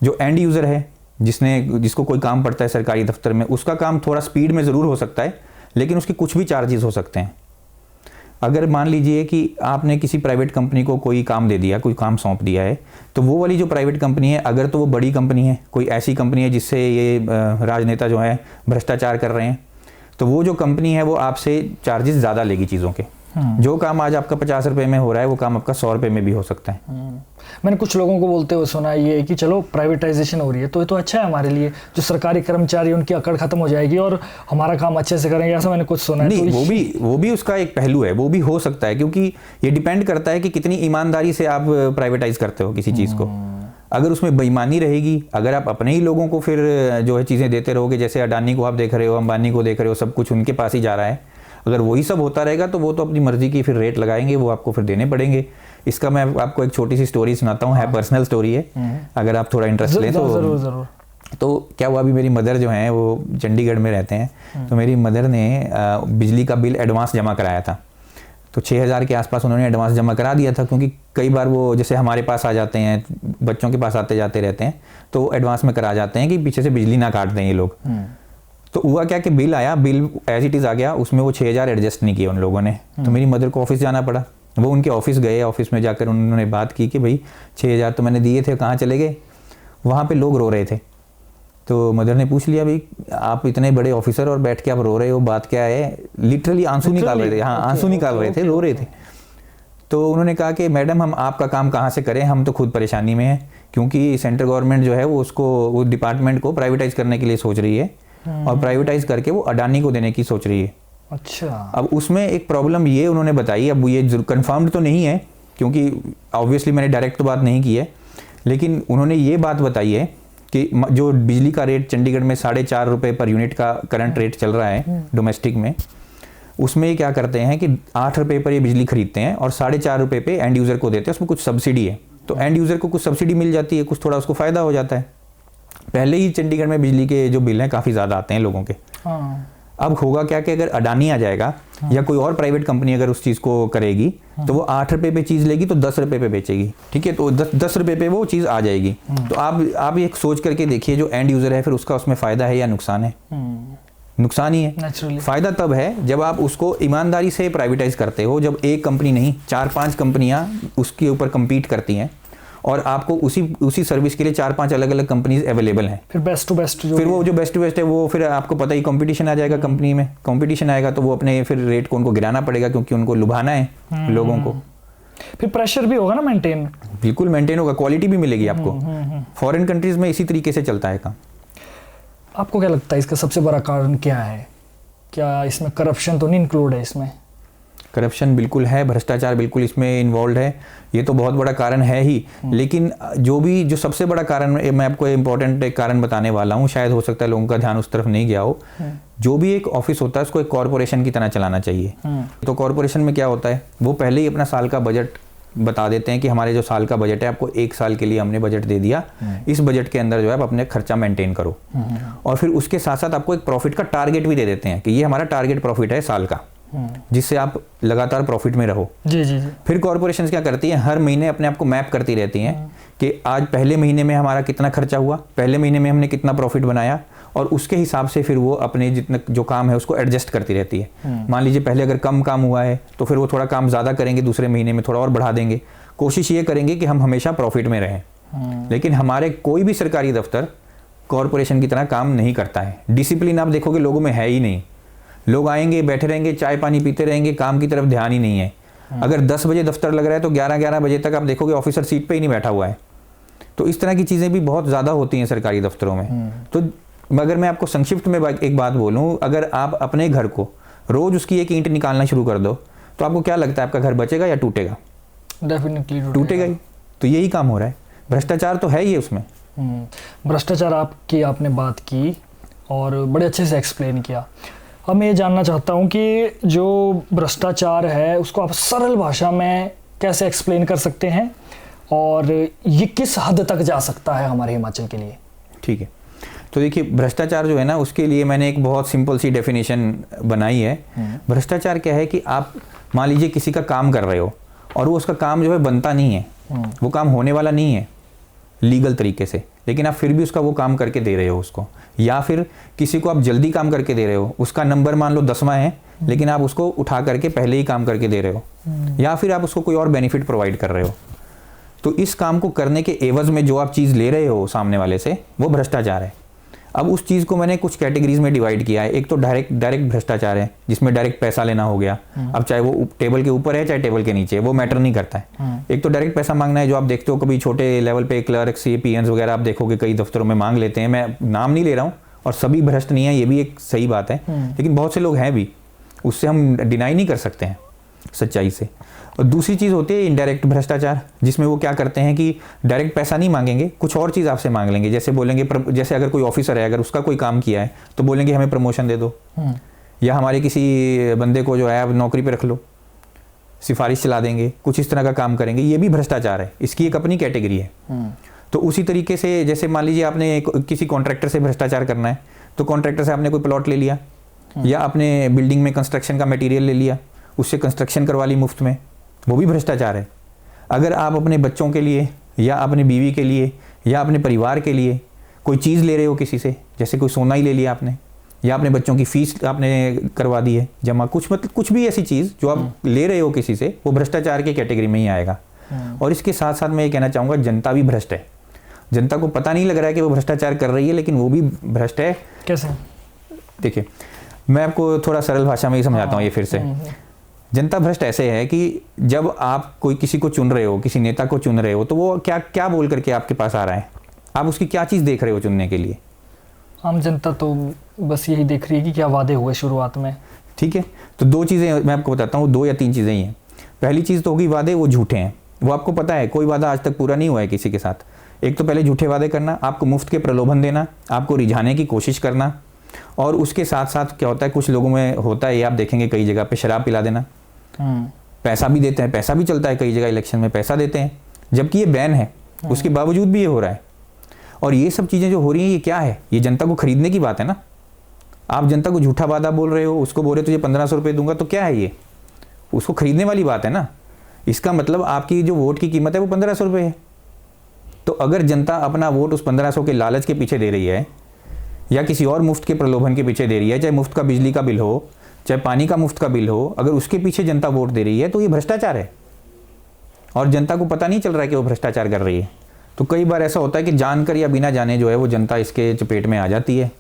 जो एंड यूज़र है, जिसको कोई काम पड़ता है सरकारी दफ्तर में, उसका काम थोड़ा स्पीड में ज़रूर हो सकता है, लेकिन उसके कुछ भी चार्जेस हो सकते हैं। अगर मान लीजिए कि आपने किसी प्राइवेट कंपनी को कोई काम दे दिया, कोई काम सौंप दिया है, तो वो वाली जो प्राइवेट कंपनी है, अगर तो वो बड़ी कंपनी है, कोई ऐसी कंपनी है जिससे ये राजनेता जो है भ्रष्टाचार कर रहे हैं, तो वो जो कंपनी है वो आपसे चार्जेस ज़्यादा लेगी चीज़ों के। जो काम आज आपका 50 रुपए में हो रहा है, वो काम आपका 100 रुपए में भी हो सकता है। मैंने कुछ लोगों को बोलते हुए सुना ये कि चलो प्राइवेटाइजेशन हो रही है तो ये तो अच्छा है हमारे लिए, जो सरकारी कर्मचारी उनकी अकड़ खत्म हो जाएगी और हमारा काम अच्छे से करेंगे, ऐसा मैंने कुछ सुना है। नहीं, वो भी उसका एक पहलू है, वो भी हो सकता है, क्योंकि ये डिपेंड करता है कि कितनी ईमानदारी से आप प्राइवेटाइज करते हो किसी चीज़ को। अगर उसमें बेईमानी रहेगी, अगर आप अपने ही लोगों को फिर जो है चीज़ें देते रहोगे, जैसे अडानी को आप देख रहे हो, अंबानी को देख रहे हो, सब कुछ उनके पास ही जा रहा है, अगर वही सब होता रहेगा तो वो तो अपनी मर्जी की फिर रेट लगाएंगे, वो आपको फिर देने पड़ेंगे। इसका मैं आपको एक छोटी सी स्टोरी सुनाता हूँ, है पर्सनल स्टोरी है, अगर आप थोड़ा इंटरेस्ट लें तो। जरूर। तो क्या हुआ, अभी मेरी मदर जो हैं वो चंडीगढ़ में रहते हैं, तो मेरी मदर ने बिजली का बिल एडवांस जमा कराया था, तो 6000 के आसपास उन्होंने एडवांस जमा करा दिया था, क्योंकि कई बार वो जैसे हमारे पास आ जाते हैं, बच्चों के पास आते जाते रहते हैं, तो एडवांस में करा जाते हैं कि पीछे से बिजली ना काट दें ये लोग। तो हुआ क्या कि बिल आया, बिल एज इट इज़ आ गया, उसमें वो 6000 एडजस्ट नहीं किया उन लोगों ने। तो मेरी मदर को ऑफिस जाना पड़ा, वो उनके ऑफिस गए, ऑफिस में जाकर उन्होंने बात की कि भाई 6000 तो मैंने दिए थे, कहाँ चले गए। वहाँ पे लोग रो रहे थे, तो मदर ने पूछ लिया, भाई आप इतने बड़े ऑफिसर और बैठ के आप रो रहे हो, बात क्या है। लिटरली आंसू निकाल रहे थे, हाँ आंसू निकाल रहे थे, रो रहे थे। तो उन्होंने कहा कि मैडम हम आपका काम कहाँ से करें, हम तो खुद परेशानी में हैं, क्योंकि सेंट्रल गवर्नमेंट जो है वो वो डिपार्टमेंट को प्राइवेटाइज करने के लिए सोच रही है, और प्राइवेटाइज करके वो अडानी को देने की सोच रही है। अच्छा। अब उसमें एक प्रॉब्लम ये उन्होंने बताई, अब ये कंफर्म्ड तो नहीं है, क्योंकि ऑब्वियसली मैंने डायरेक्ट तो बात नहीं की है, लेकिन उन्होंने ये बात बताई है कि जो बिजली का रेट चंडीगढ़ में 4.5 रुपये पर यूनिट का करंट रेट चल रहा है डोमेस्टिक में, उसमें ये क्या करते हैं कि 8 रुपये पर ये बिजली खरीदते हैं और 4.5 रुपये पे एंड यूज़र को देते हैं, उसमें कुछ सब्सिडी है, तो एंड यूज़र को कुछ सब्सिडी मिल जाती है, कुछ थोड़ा उसको फ़ायदा हो जाता है। पहले ही चंडीगढ़ में बिजली के जो बिल हैं काफ़ी ज़्यादा आते हैं लोगों के। अब होगा क्या कि अगर अडानी आ जाएगा या कोई और प्राइवेट कंपनी अगर उस चीज़ को करेगी, तो वो 8 रुपये पे चीज़ लेगी तो 10 रुपये पे बेचेगी, ठीक है, तो 10 रुपये पे वो चीज़ आ जाएगी। तो आप एक सोच करके देखिए, जो एंड यूज़र है फिर उसका उसमें फ़ायदा है या नुकसान है। नुकसान ही है। नेचुरली फ़ायदा तब है जब आप उसको ईमानदारी से प्राइवेटाइज करते हो, जब एक कंपनी नहीं 4-5 कंपनियां उसके ऊपर compete करती हैं और आपको उसी सर्विस के लिए 4-5 अलग अलग कंपनीज अवेलेबल हैं। फिर बेस्ट टू बेस्ट फिर वो जो बेस्ट टू बेस्ट है वो फिर आपको पता ही कंपटीशन आ जाएगा, कंपनी में कंपटीशन आएगा तो वो अपने फिर रेट को उनको गिराना पड़ेगा क्योंकि उनको लुभाना है लोगों को। फिर प्रेशर भी होगा ना मेंटेन। बिल्कुल मेंटेन होगा, क्वालिटी भी मिलेगी आपको। फॉरेन कंट्रीज में इसी तरीके से चलता है काम। आपको क्या लगता है इसका सबसे बड़ा कारण क्या है? क्या इसमें करप्शन तो नहीं इंक्लूड है इसमें? करप्शन बिल्कुल है, भ्रष्टाचार बिल्कुल इसमें इन्वॉल्व है, ये तो बहुत बड़ा कारण है ही। लेकिन जो सबसे बड़ा कारण मैं आपको इम्पोर्टेंट एक कारण बताने वाला हूँ, शायद हो सकता है लोगों का ध्यान उस तरफ नहीं गया हो। जो भी एक ऑफिस होता है उसको एक कॉरपोरेशन की तरह चलाना चाहिए। तो कॉरपोरेशन में क्या होता है, वो पहले ही अपना साल का बजट बता देते हैं कि हमारे जो साल का बजट है आपको 1 साल के लिए हमने बजट दे दिया, इस बजट के अंदर जो है आप अपने खर्चा मेंटेन करो। और फिर उसके साथ साथ आपको एक प्रॉफिट का टारगेट भी दे देते हैं कि ये हमारा टारगेट प्रॉफिट है साल का, जिससे आप लगातार प्रॉफिट में रहो। जी जी जी। फिर कॉरपोरेशंस क्या करती हैं, हर महीने अपने आप को मैप करती रहती हैं कि आज पहले महीने में हमारा कितना खर्चा हुआ, पहले महीने में हमने कितना प्रॉफिट बनाया, और उसके हिसाब से फिर वो अपने जितना जो काम है उसको एडजस्ट करती रहती है। मान लीजिए पहले अगर कम काम हुआ है तो फिर वो थोड़ा काम ज़्यादा करेंगे, दूसरे महीने में थोड़ा और बढ़ा देंगे। कोशिश ये करेंगे कि हम हमेशा प्रॉफिट में रहें। लेकिन हमारे कोई भी सरकारी दफ्तर कॉरपोरेशन की तरह काम नहीं करता है। डिसिप्लिन आप देखोगे लोगों में है ही नहीं। लोग आएंगे, बैठे रहेंगे, चाय पानी पीते रहेंगे, काम की तरफ ध्यान ही नहीं है। अगर 10 बजे दफ्तर लग रहा है तो 11 बजे तक आप देखोगे ऑफिसर सीट पे ही नहीं बैठा हुआ है। तो इस तरह की चीज़ें भी बहुत ज़्यादा होती हैं सरकारी दफ्तरों में। तो अगर मैं आपको संक्षिप्त में एक बात बोलूँ, अगर आप अपने घर को रोज़ उसकी एक ईंट निकालना शुरू कर दो तो आपको क्या लगता है आपका घर बचेगा या टूटेगा? डेफिनेटली टूटेगा ही। तो यही काम हो रहा है, भ्रष्टाचार तो है ही है उसमें। भ्रष्टाचार आपने बात की और बड़े अच्छे से एक्सप्लेन किया। अब मैं ये जानना चाहता हूँ कि जो भ्रष्टाचार है उसको आप सरल भाषा में कैसे एक्सप्लेन कर सकते हैं और ये किस हद तक जा सकता है हमारे हिमाचल के लिए? ठीक है, तो देखिए भ्रष्टाचार जो है ना उसके लिए मैंने एक बहुत सिंपल सी डेफिनेशन बनाई है। भ्रष्टाचार क्या है कि आप मान लीजिए किसी का काम कर रहे हो और वो उसका काम जो है बनता नहीं है, वो काम होने वाला नहीं है लीगल तरीके से, लेकिन आप फिर भी उसका वो काम करके दे रहे हो उसको। या फिर किसी को आप जल्दी काम करके दे रहे हो, उसका नंबर मान लो 10वां है लेकिन आप उसको उठा करके पहले ही काम करके दे रहे हो, या फिर आप उसको कोई और बेनिफिट प्रोवाइड कर रहे हो। तो इस काम को करने के एवज में जो आप चीज़ ले रहे हो सामने वाले से, वो भ्रष्टाचार है। अब उस चीज़ को मैंने कुछ कैटेगरीज में डिवाइड किया है। एक तो डायरेक्ट भ्रष्टाचार है जिसमें डायरेक्ट पैसा लेना हो गया। अब चाहे वो टेबल के ऊपर है चाहे टेबल के नीचे, वो मैटर नहीं करता है। एक तो डायरेक्ट पैसा मांगना है जो आप देखते हो कभी छोटे लेवल पे क्लर्क CPNs वगैरह आप देखोगे कई दफ्तरों में मांग लेते हैं। मैं नाम नहीं ले रहा हूँ और सभी भ्रष्ट नहीं है, ये भी एक सही बात है, लेकिन बहुत से लोग हैं भी, उससे हम डिनाई नहीं कर सकते हैं सच्चाई से। और दूसरी चीज़ होती है इनडायरेक्ट भ्रष्टाचार, जिसमें वो क्या करते हैं कि डायरेक्ट पैसा नहीं मांगेंगे, कुछ और चीज़ आपसे मांग लेंगे। जैसे बोलेंगे, जैसे अगर कोई ऑफिसर है, अगर उसका कोई काम किया है तो बोलेंगे हमें प्रमोशन दे दो, या हमारे किसी बंदे को जो है आप नौकरी पे रख लो, सिफारिश चला देंगे, कुछ इस तरह का काम करेंगे। ये भी भ्रष्टाचार है, इसकी एक अपनी कैटेगरी है। तो उसी तरीके से जैसे मान लीजिए आपने किसी कॉन्ट्रैक्टर से भ्रष्टाचार करना है, तो कॉन्ट्रैक्टर से आपने कोई प्लॉट ले लिया या आपने बिल्डिंग में कंस्ट्रक्शन का मटेरियल ले लिया, उससे कंस्ट्रक्शन करवा ली मुफ्त में, वो भी भ्रष्टाचार है। अगर आप अपने बच्चों के लिए या अपनी बीवी के लिए या अपने परिवार के लिए कोई चीज़ ले रहे हो किसी से, जैसे कोई सोना ही ले लिया आपने, या अपने बच्चों की फीस आपने करवा दी है जमा, कुछ भी ऐसी चीज़ जो आप ले रहे हो किसी से, वो भ्रष्टाचार की कैटेगरी में ही आएगा। और इसके साथ साथ मैं ये कहना चाहूँगा जनता भी भ्रष्ट है। जनता को पता नहीं लग रहा है कि वो भ्रष्टाचार कर रही है, लेकिन वो भी भ्रष्ट है। कैसे? देखिए मैं आपको थोड़ा सरल भाषा में ही समझाता हूँ ये फिर से। जनता भ्रष्ट ऐसे है कि जब आप किसी को चुन रहे हो, किसी नेता को चुन रहे हो, तो वो क्या बोल करके आपके पास आ रहा है, आप उसकी क्या चीज़ देख रहे हो चुनने के लिए? आम जनता तो बस यही देख रही है कि क्या वादे हुए शुरुआत में। ठीक है, तो 2 चीज़ें मैं आपको बताता हूँ, 2 या 3 चीज़ें ही हैं। पहली चीज़ तो होगी वादे, वो झूठे हैं, वो आपको पता है कोई वादा आज तक पूरा नहीं हुआ है किसी के साथ। एक तो पहले झूठे वादे करना, आपको मुफ्त के प्रलोभन देना, आपको रिझाने की कोशिश करना, और उसके साथ साथ क्या होता है कुछ लोगों में होता है, ये आप देखेंगे कई जगह पे शराब पिला देना, पैसा भी देते हैं, पैसा भी चलता है कई जगह, इलेक्शन में पैसा देते हैं, जबकि ये बैन है, उसके बावजूद भी ये हो रहा है। और ये सब चीज़ें जो हो रही हैं ये क्या है? ये जनता को खरीदने की बात है ना। आप जनता को झूठा वादा बोल रहे हो, उसको बोल रहे हो तुझे 1500 रुपये दूंगा, तो क्या है ये? उसको खरीदने वाली बात है ना। इसका मतलब आपकी जो वोट की कीमत है वो 1500 रुपये है। तो अगर जनता अपना वोट उस 1500 के लालच के पीछे दे रही है या किसी और मुफ्त के प्रलोभन के पीछे दे रही है, चाहे मुफ्त का बिजली का बिल हो, चाहे पानी का मुफ्त का बिल हो, अगर उसके पीछे जनता वोट दे रही है तो ये भ्रष्टाचार है और जनता को पता नहीं चल रहा है कि वो भ्रष्टाचार कर रही है। तो कई बार ऐसा होता है कि जानकर या बिना जाने जो है वो जनता इसके चपेट में आ जाती है।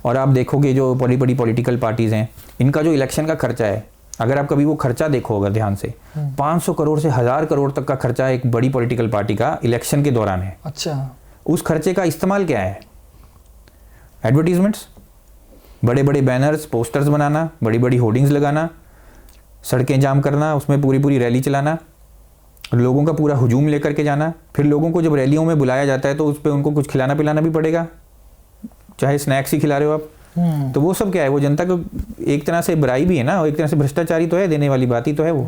और आप देखोगे जो बड़ी बड़ी पॉलिटिकल पार्टीज़ हैं, इनका जो इलेक्शन का खर्चा है, अगर आप कभी वो खर्चा देखो अगर ध्यान से, 500 करोड़ से 1000 करोड़ तक का खर्चा एक बड़ी पॉलिटिकल पार्टी का इलेक्शन के दौरान है। अच्छा, उस खर्चे का इस्तेमाल क्या है? एडवर्टीजमेंट्स, बड़े बड़े बैनर्स, पोस्टर्स बनाना, बड़ी बड़ी होर्डिंग्स लगाना, सड़कें जाम करना, उसमें पूरी पूरी रैली चलाना, लोगों का पूरा हुजूम लेकर के जाना। फिर लोगों को जब रैलियों में बुलाया जाता है तो उस पर उनको कुछ खिलाना पिलाना भी पड़ेगा, चाहे स्नैक्स ही खिला रहे हो आप। तो वो सब क्या है? वो जनता को एक तरह से बुराई भी है ना, और एक तरह से भ्रष्टाचारी तो है, देने वाली बात ही तो है वो।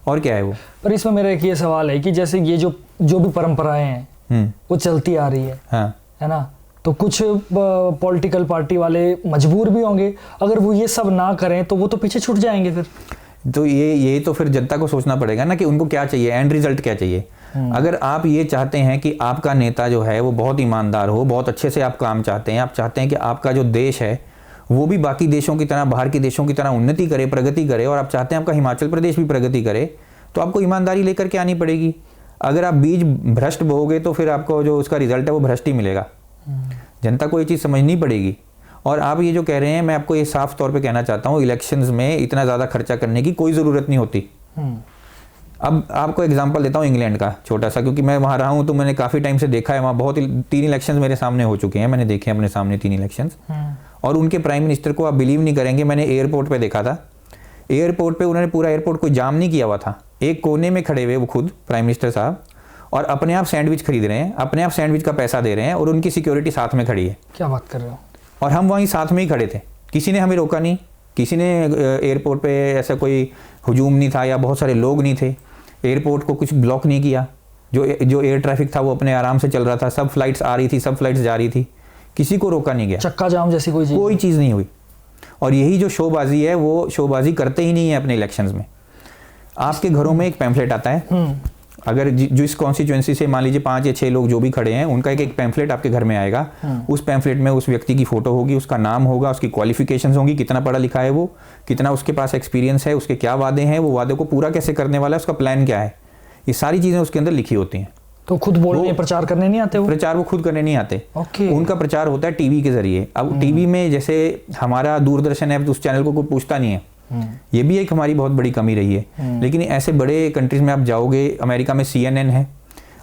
और क्या है वो? पर इसमें मेरा एक ये सवाल है कि जैसे ये जो भी परंपराएं हैं वो चलती आ रही है, हाँ, है ना, तो कुछ पॉलिटिकल पार्टी वाले मजबूर भी होंगे, अगर वो ये सब ना करें तो वो तो पीछे छूट जाएंगे फिर। तो ये तो फिर जनता को सोचना पड़ेगा ना कि उनको क्या चाहिए, एंड रिजल्ट क्या चाहिए। अगर आप ये चाहते हैं कि आपका नेता जो है वो बहुत ईमानदार हो, बहुत अच्छे से आप काम चाहते हैं, आप चाहते हैं कि आपका जो देश है वो भी बाकी देशों की तरह, बाहर के देशों की तरह उन्नति करे, प्रगति करे, और आप चाहते हैं आपका हिमाचल प्रदेश भी प्रगति करे, तो आपको ईमानदारी लेकर के आनी पड़ेगी। अगर आप बीज भ्रष्ट बोओगे तो फिर आपको जो उसका रिजल्ट है वो भ्रष्ट ही मिलेगा। जनता को ये चीज़ समझनी पड़ेगी। और आप ये जो कह रहे हैं, मैं आपको ये साफ तौर पे कहना चाहता हूँ, इलेक्शंस में इतना ज़्यादा खर्चा करने की कोई ज़रूरत नहीं होती। अब आपको एग्जांपल देता हूँ इंग्लैंड का छोटा सा, क्योंकि मैं वहाँ रहा हूँ तो मैंने काफ़ी टाइम से देखा है। वहाँ बहुत 3 इलेक्शंस मेरे सामने हो चुके हैं, मैंने देखे अपने सामने 3 इलेक्शंस। और उनके प्राइम मिनिस्टर को आप बिलीव नहीं करेंगे, मैंने एयरपोर्ट पे देखा था। एयरपोर्ट पे उन्होंने पूरा एयरपोर्ट कोई जाम नहीं किया हुआ था, एक कोने में खड़े हुए वो खुद प्राइम मिनिस्टर साहब, और अपने आप सैंडविच खरीद रहे हैं, अपने आप सैंडविच का पैसा दे रहे हैं, और उनकी सिक्योरिटी साथ में खड़ी है। क्या बात कर रहे हो? और हम वहीं साथ में ही खड़े थे, किसी ने हमें रोका नहीं, किसी ने एयरपोर्ट पे ऐसा कोई हुजूम नहीं था या बहुत सारे लोग नहीं थे, एयरपोर्ट को कुछ ब्लॉक नहीं किया। जो एयर ट्रैफिक था वो अपने आराम से चल रहा था, सब फ्लाइट्स आ रही थी, सब फ्लाइट्स जा रही थी, किसी को रोका नहीं गया। चक्का जाम जैसी कोई चीज़ नहीं हुई। और यही जो शोबाजी है वो शोबाजी करते ही नहीं है अपने इलेक्शंस में। आपके घरों में एक पैम्फलेट आता है, अगर जो इस कॉन्स्टिट्यूएंसी से मान लीजिए 5 या 6 लोग जो भी खड़े हैं, उनका एक पैम्फलेट आपके घर में आएगा। उस पैम्फलेट में उस व्यक्ति की फोटो होगी, उसका नाम होगा, उसकी क्वालिफिकेशंस होंगी, कितना पढ़ा लिखा है वो, कितना उसके पास एक्सपीरियंस है, उसके क्या वादे हैं, वो वादे को पूरा कैसे करने वाला है, उसका प्लान क्या है, ये सारी चीज़ें उसके अंदर लिखी होती हैं। तो खुद बोलने प्रचार करने नहीं आते? वो प्रचार वो खुद करने नहीं आते। उनका प्रचार होता है टीवी के जरिए। अब टीवी में जैसे हमारा दूरदर्शन है, तो उस चैनल को कोई पूछता नहीं है, ये भी एक हमारी बहुत बड़ी कमी रही है। लेकिन ऐसे बड़े कंट्रीज में आप जाओगे, अमेरिका में CNN है,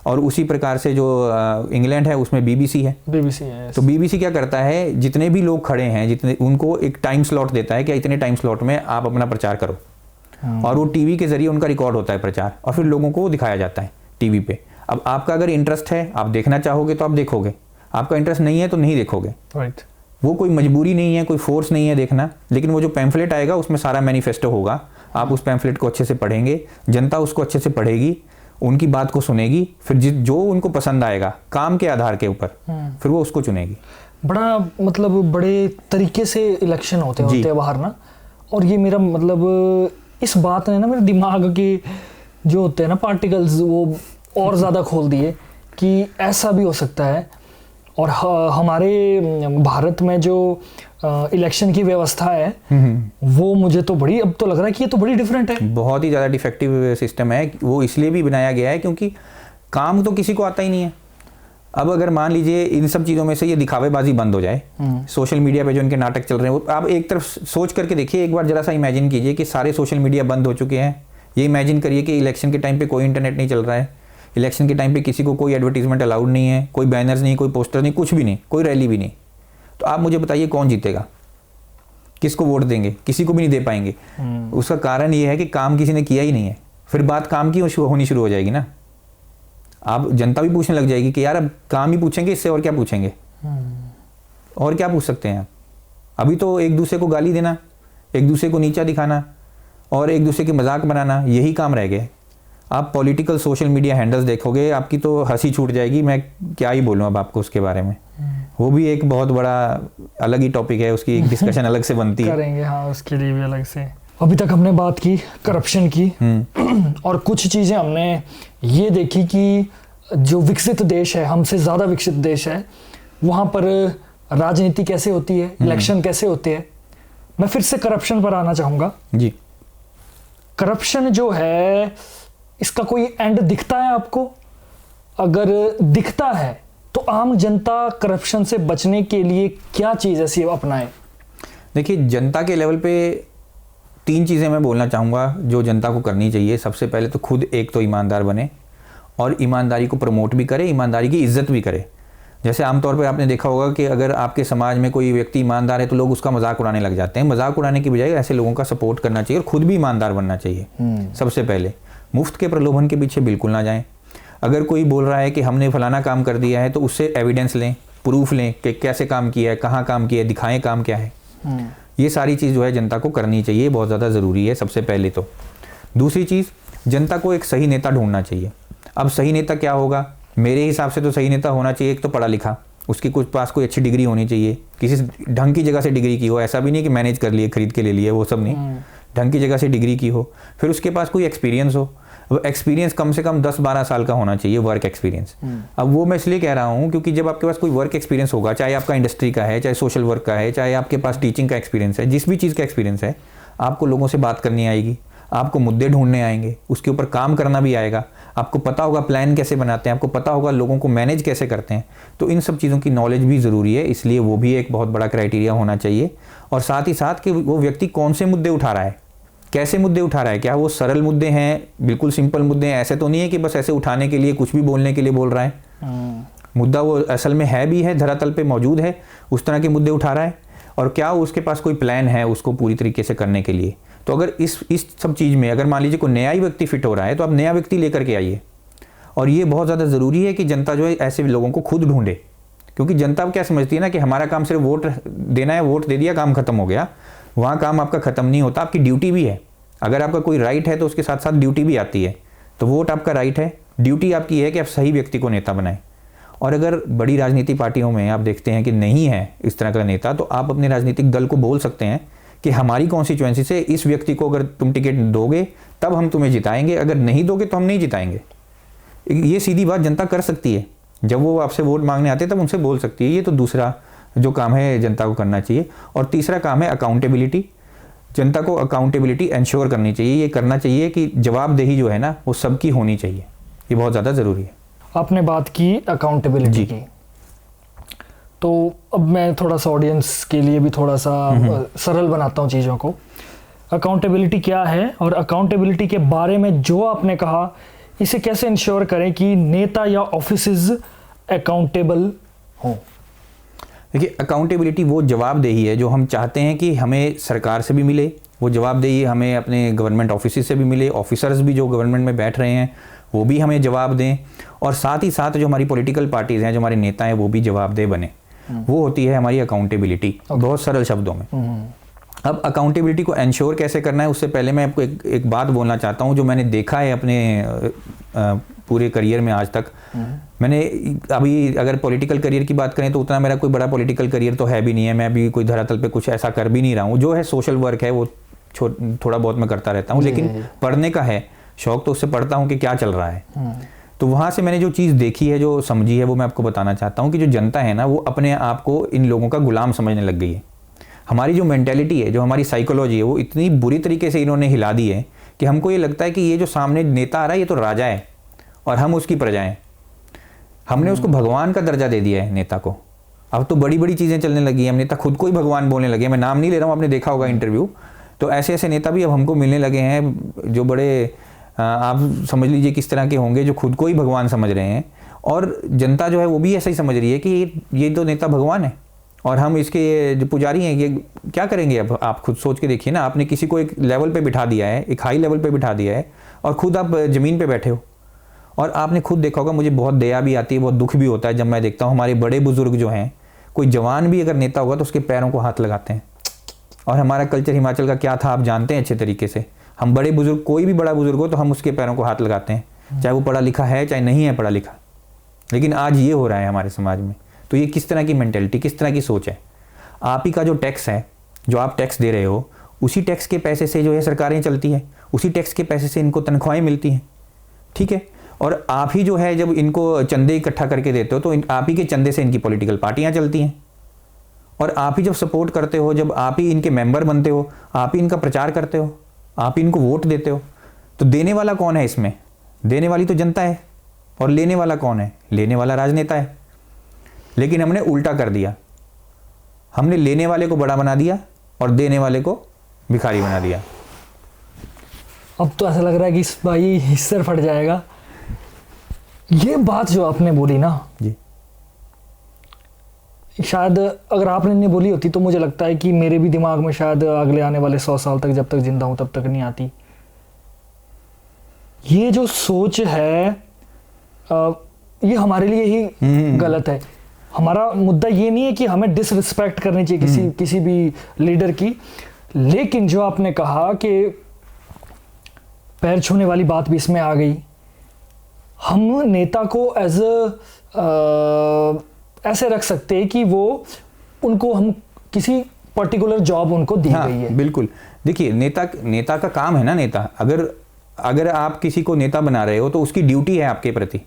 और उसी प्रकार से जो इंग्लैंड है उसमें BBC है। तो BBC क्या करता है, जितने भी लोग खड़े हैं, जितने, उनको एक टाइम स्लॉट देता है कि इतने टाइम स्लॉट में आप अपना प्रचार करो, और वो टीवी के जरिए उनका रिकॉर्ड होता है प्रचार, और फिर लोगों को दिखाया जाता है टीवी पे। अब आपका अगर इंटरेस्ट है, आप देखना चाहोगे तो आप देखोगे, आपका इंटरेस्ट नहीं है तो नहीं देखोगे। राइट। वो कोई मजबूरी नहीं है, कोई फोर्स नहीं है देखना। लेकिन वो जो पैम्फलेट आएगा उसमें सारा मैनिफेस्टो होगा, आप उस पैम्फलेट को अच्छे से पढ़ेंगे, जनता उसको अच्छे से पढ़ेगी, उनकी बात को सुनेगी, फिर जो उनको पसंद आएगा काम के आधार के ऊपर, फिर वो उसको चुनेगी। बड़ा मतलब बड़े तरीके से इलेक्शन होते हैं बाहर ना। और ये मेरा मतलब इस बात ने ना मेरे दिमाग के जो होते हैं ना पार्टिकल्स, वो और ज़्यादा खोल दिए कि ऐसा भी हो सकता है। और हमारे भारत में जो इलेक्शन की व्यवस्था है वो मुझे तो बड़ी, अब तो लग रहा है कि ये तो बड़ी डिफरेंट है। बहुत ही ज़्यादा डिफेक्टिव सिस्टम है। वो इसलिए भी बनाया गया है क्योंकि काम तो किसी को आता ही नहीं है। अब अगर मान लीजिए इन सब चीज़ों में से ये दिखावेबाजी बंद हो जाए, सोशल मीडिया पे जो इनके नाटक चल रहे हैं, वो आप एक तरफ सोच करके देखिए, एक बार जरा सा इमेजिन कीजिए कि सारे सोशल मीडिया बंद हो चुके हैं। ये इमेजिन करिए कि इलेक्शन के टाइम पे कोई इंटरनेट नहीं चल रहा है, इलेक्शन के टाइम पे किसी को कोई एडवर्टीजमेंट अलाउड नहीं है, कोई बैनर्स नहीं, कोई पोस्टर नहीं, कुछ भी नहीं, कोई रैली भी नहीं। तो आप मुझे बताइए कौन जीतेगा, किसको वोट देंगे? किसी को भी नहीं दे पाएंगे। उसका कारण ये है कि काम किसी ने किया ही नहीं है। फिर बात काम की होनी शुरू हो जाएगी ना, आप जनता भी पूछने लग जाएगी कि यार अब काम ही पूछेंगे, इससे और क्या पूछेंगे, और क्या पूछ सकते हैं आप? अभी तो एक दूसरे को गाली देना, एक दूसरे को नीचा दिखाना और एक दूसरे के मजाक बनाना, यही काम रह गए। आप पॉलिटिकल सोशल मीडिया हैंडल्स देखोगे, आपकी तो हंसी छूट जाएगी। मैं क्या ही बोलूँ अब आपको उसके बारे में, वो भी एक बहुत बड़ा अलग ही टॉपिक है, उसकी एक डिस्कशन अलग से बनती है। करेंगे हाँ, उसके लिए भी अलग से। अभी तक हमने बात की करप्शन की और कुछ चीज़ें हमने ये देखी कि जो विकसित देश है, हमसे ज़्यादा विकसित देश है, वहाँ पर राजनीति कैसे होती है, इलेक्शन कैसे होते हैं। मैं फिर से करप्शन पर आना चाहूँगा जी। करप्शन जो है, इसका कोई एंड दिखता है आपको? अगर दिखता है तो आम जनता करप्शन से बचने के लिए क्या चीज़ ऐसी अपनाए? देखिए, जनता के लेवल पे 3 चीज़ें मैं बोलना चाहूँगा जो जनता को करनी चाहिए। सबसे पहले तो खुद एक तो ईमानदार बने और ईमानदारी को प्रमोट भी करे, ईमानदारी की इज्जत भी करे। जैसे आमतौर पे आपने देखा होगा कि अगर आपके समाज में कोई व्यक्ति ईमानदार है तो लोग उसका मजाक उड़ाने लग जाते हैं। मजाक उड़ाने की बजाय ऐसे लोगों का सपोर्ट करना चाहिए और खुद भी ईमानदार बनना चाहिए। सबसे पहले मुफ्त के प्रलोभन के पीछे बिल्कुल ना जाएं। अगर कोई बोल रहा है कि हमने फलाना काम कर दिया है तो उससे एविडेंस लें, प्रूफ लें कि कैसे काम किया है, कहाँ काम किया है, दिखाएं काम क्या है। ये सारी चीज़ जो है जनता को करनी चाहिए, बहुत ज़्यादा ज़रूरी है सबसे पहले तो। दूसरी चीज़, जनता को एक सही नेता ढूंढना चाहिए। अब सही नेता क्या होगा? मेरे हिसाब से तो सही नेता होना चाहिए एक तो पढ़ा लिखा, उसके कुछ पास कोई अच्छी डिग्री होनी चाहिए, किसी ढंग की जगह से डिग्री की हो। ऐसा भी नहीं कि मैनेज कर लिए, खरीद के ले लिए, वो सब नहीं। ढंग की जगह से डिग्री की हो। फिर उसके पास कोई एक्सपीरियंस हो। वो एक्सपीरियंस कम से कम 10-12 साल का होना चाहिए, वर्क एक्सपीरियंस। अब वो मैं इसलिए कह रहा हूँ क्योंकि जब आपके पास कोई वर्क एक्सपीरियंस होगा, चाहे आपका इंडस्ट्री का है, चाहे सोशल वर्क का है, चाहे आपके पास टीचिंग का एक्सपीरियंस है, जिस भी चीज़ का एक्सपीरियंस है, आपको लोगों से बात करनी आएगी, आपको मुद्दे ढूंढने आएंगे, उसके ऊपर काम करना भी आएगा, आपको पता होगा प्लान कैसे बनाते हैं, आपको पता होगा लोगों को मैनेज कैसे करते हैं। तो इन सब चीज़ों की नॉलेज भी ज़रूरी है, इसलिए वो भी एक बहुत बड़ा क्राइटेरिया होना चाहिए। और साथ ही साथ कि वो व्यक्ति कौन से मुद्दे उठा रहा है, कैसे मुद्दे उठा रहा है, क्या वो सरल मुद्दे हैं, बिल्कुल सिंपल मुद्दे हैं, ऐसे तो नहीं है कि बस ऐसे उठाने के लिए, कुछ भी बोलने के लिए बोल रहा है। मुद्दा वो असल में है भी है, धरातल पे मौजूद है, उस तरह के मुद्दे उठा रहा है, और क्या उसके पास कोई प्लान है उसको पूरी तरीके से करने के लिए। तो अगर इस सब चीज़ में अगर मान लीजिए कोई नया ही व्यक्ति फिट हो रहा है तो आप नया व्यक्ति लेकर के आइए। और ये बहुत ज़्यादा ज़रूरी है कि जनता जो है ऐसे लोगों को खुद ढूंढे, क्योंकि जनता क्या समझती है ना कि हमारा काम सिर्फ वोट देना है, वोट दे दिया काम खत्म हो गया। वहाँ काम आपका ख़त्म नहीं होता, आपकी ड्यूटी भी है। अगर आपका कोई राइट है तो उसके साथ साथ ड्यूटी भी आती है। तो वोट आपका राइट है, ड्यूटी आपकी है कि आप सही व्यक्ति को नेता बनाएं। और अगर बड़ी राजनीति पार्टियों में आप देखते हैं कि नहीं है इस तरह का नेता, तो आप अपने राजनीतिक दल को बोल सकते हैं कि हमारी कॉन्स्टिट्यूएंसी से इस व्यक्ति को अगर तुम टिकट दोगे तब हम तुम्हें जिताएंगे, अगर नहीं दोगे तो हम नहीं जिताएंगे। ये सीधी बात जनता कर सकती है, जब वो आपसे वोट मांगने आते हैं तब उनसे बोल सकती है। ये तो दूसरा जो काम है जनता को करना चाहिए। और तीसरा काम है अकाउंटेबिलिटी। जनता को अकाउंटेबिलिटी इंश्योर करनी चाहिए, ये करना चाहिए कि जवाबदेही जो है ना वो सबकी होनी चाहिए, ये बहुत ज़्यादा ज़रूरी है। आपने बात की अकाउंटेबिलिटी की, तो अब मैं थोड़ा सा ऑडियंस के लिए भी थोड़ा सा सरल बनाता हूँ चीज़ों को। अकाउंटेबिलिटी क्या है और अकाउंटेबिलिटी के बारे में जो आपने कहा, इसे कैसे इंश्योर करें कि नेता या ऑफिसेज अकाउंटेबल हों? देखिए, अकाउंटेबिलिटी वो जवाबदेही है जो हम चाहते हैं कि हमें सरकार से भी मिले, वो जवाबदेही हमें अपने गवर्नमेंट ऑफिस से भी मिले, ऑफिसर्स भी जो गवर्नमेंट में बैठ रहे हैं वो भी हमें जवाब दें, और साथ ही साथ जो हमारी पॉलिटिकल पार्टीज़ हैं, जो हमारे नेता हैं, वो भी जवाबदेह बने। वो होती है हमारी अकाउंटेबिलिटी, बहुत सरल शब्दों में। अब अकाउंटेबिलिटी को इंश्योर कैसे करना है, उससे पहले मैं आपको एक बात बोलना चाहता हूँ जो मैंने देखा है अपने पूरे करियर में आज तक। मैंने अभी अगर पॉलिटिकल करियर की बात करें तो उतना मेरा कोई बड़ा पॉलिटिकल करियर तो है भी नहीं है, मैं अभी कोई धरातल पे कुछ ऐसा कर भी नहीं रहा हूँ। जो है सोशल वर्क है वो थोड़ा बहुत मैं करता रहता हूँ, लेकिन पढ़ने का है शौक, तो उससे पढ़ता हूँ कि क्या चल रहा है। तो वहाँ से मैंने जो चीज़ देखी है, जो समझी है, वो मैं आपको बताना चाहता हूँ कि जो जनता है ना वो अपने आप को इन लोगों का गुलाम समझने लग गई है। हमारी जो मेंटेलिटी है, जो हमारी साइकोलॉजी है, वो इतनी बुरी तरीके से इन्होंने हिला दी है कि हमको ये लगता है कि ये जो सामने नेता आ रहा है ये तो राजा है और हम उसकी प्रजा हैं। हमने उसको भगवान का दर्जा दे दिया है नेता को। अब तो बड़ी बड़ी चीज़ें चलने लगी हैं, हम नेता खुद को ही भगवान बोलने लगे हैं। मैं नाम नहीं ले रहा हूँ, आपने देखा होगा इंटरव्यू, तो ऐसे ऐसे नेता भी अब हमको मिलने लगे हैं जो बड़े आप समझ लीजिए किस तरह के होंगे, जो खुद को ही भगवान समझ रहे हैं। और जनता जो है वो भी ऐसा ही समझ रही है कि ये तो नेता भगवान है और हम इसके जो पुजारी हैं, ये क्या करेंगे। अब आप खुद सोच के देखिए ना, आपने किसी को एक लेवल पे बिठा दिया है, एक हाई लेवल पे बिठा दिया है, और खुद आप ज़मीन पे बैठे हो। और आपने खुद देखा होगा, मुझे बहुत दया भी आती है, बहुत दुख भी होता है जब मैं देखता हूँ हमारे बड़े बुजुर्ग जो हैं, कोई जवान भी अगर नेता होगा तो उसके पैरों को हाथ लगाते हैं। और हमारा कल्चर हिमाचल का क्या था आप जानते हैं अच्छे तरीके से। हम बड़े बुजुर्ग, कोई भी बड़ा बुजुर्ग हो तो हम उसके पैरों को हाथ लगाते हैं, चाहे वो पढ़ा लिखा है चाहे नहीं है पढ़ा लिखा। लेकिन आज ये हो रहा है हमारे समाज में। तो ये किस तरह की मेंटेलिटी, किस तरह की सोच है। आप ही का जो टैक्स है, जो आप टैक्स दे रहे हो, उसी टैक्स के पैसे से जो है सरकारें चलती हैं, उसी टैक्स के पैसे से इनको तनख्वाहें मिलती हैं, ठीक है। और आप ही जो है जब इनको चंदे इकट्ठा करके देते हो तो आप ही के चंदे से इनकी पॉलिटिकल पार्टियां चलती हैं। और आप ही जब सपोर्ट करते हो, जब आप ही इनके मेंबर बनते हो, आप ही इनका प्रचार करते हो, आप ही इनको वोट देते हो, तो देने वाला कौन है इसमें? देने वाली तो जनता है। और लेने वाला कौन है? लेने वाला राजनेता है। लेकिन हमने उल्टा कर दिया, हमने लेने वाले को बड़ा बना दिया और देने वाले को भिखारी बना दिया। अब तो ऐसा लग रहा है कि इस भाई सिर फट जाएगा। ये बात जो आपने बोली ना जी, शायद अगर आपने नहीं बोली होती तो मुझे लगता है कि मेरे भी दिमाग में शायद अगले आने वाले 100 साल तक, जब तक जिंदा हूं तब तक नहीं आती। ये जो सोच है ये हमारे लिए ही गलत है। हमारा मुद्दा ये नहीं है कि हमें डिसरिस्पेक्ट करनी चाहिए किसी भी लीडर की, लेकिन जो आपने कहा कि पैर छूने वाली बात भी इसमें आ गई। हम नेता को एज ऐसे रख सकते हैं कि वो उनको हम किसी पर्टिकुलर जॉब उनको दी गई है। बिल्कुल। देखिए, नेता का काम है ना, नेता अगर आप किसी को नेता बना रहे हो तो उसकी ड्यूटी है आपके प्रति।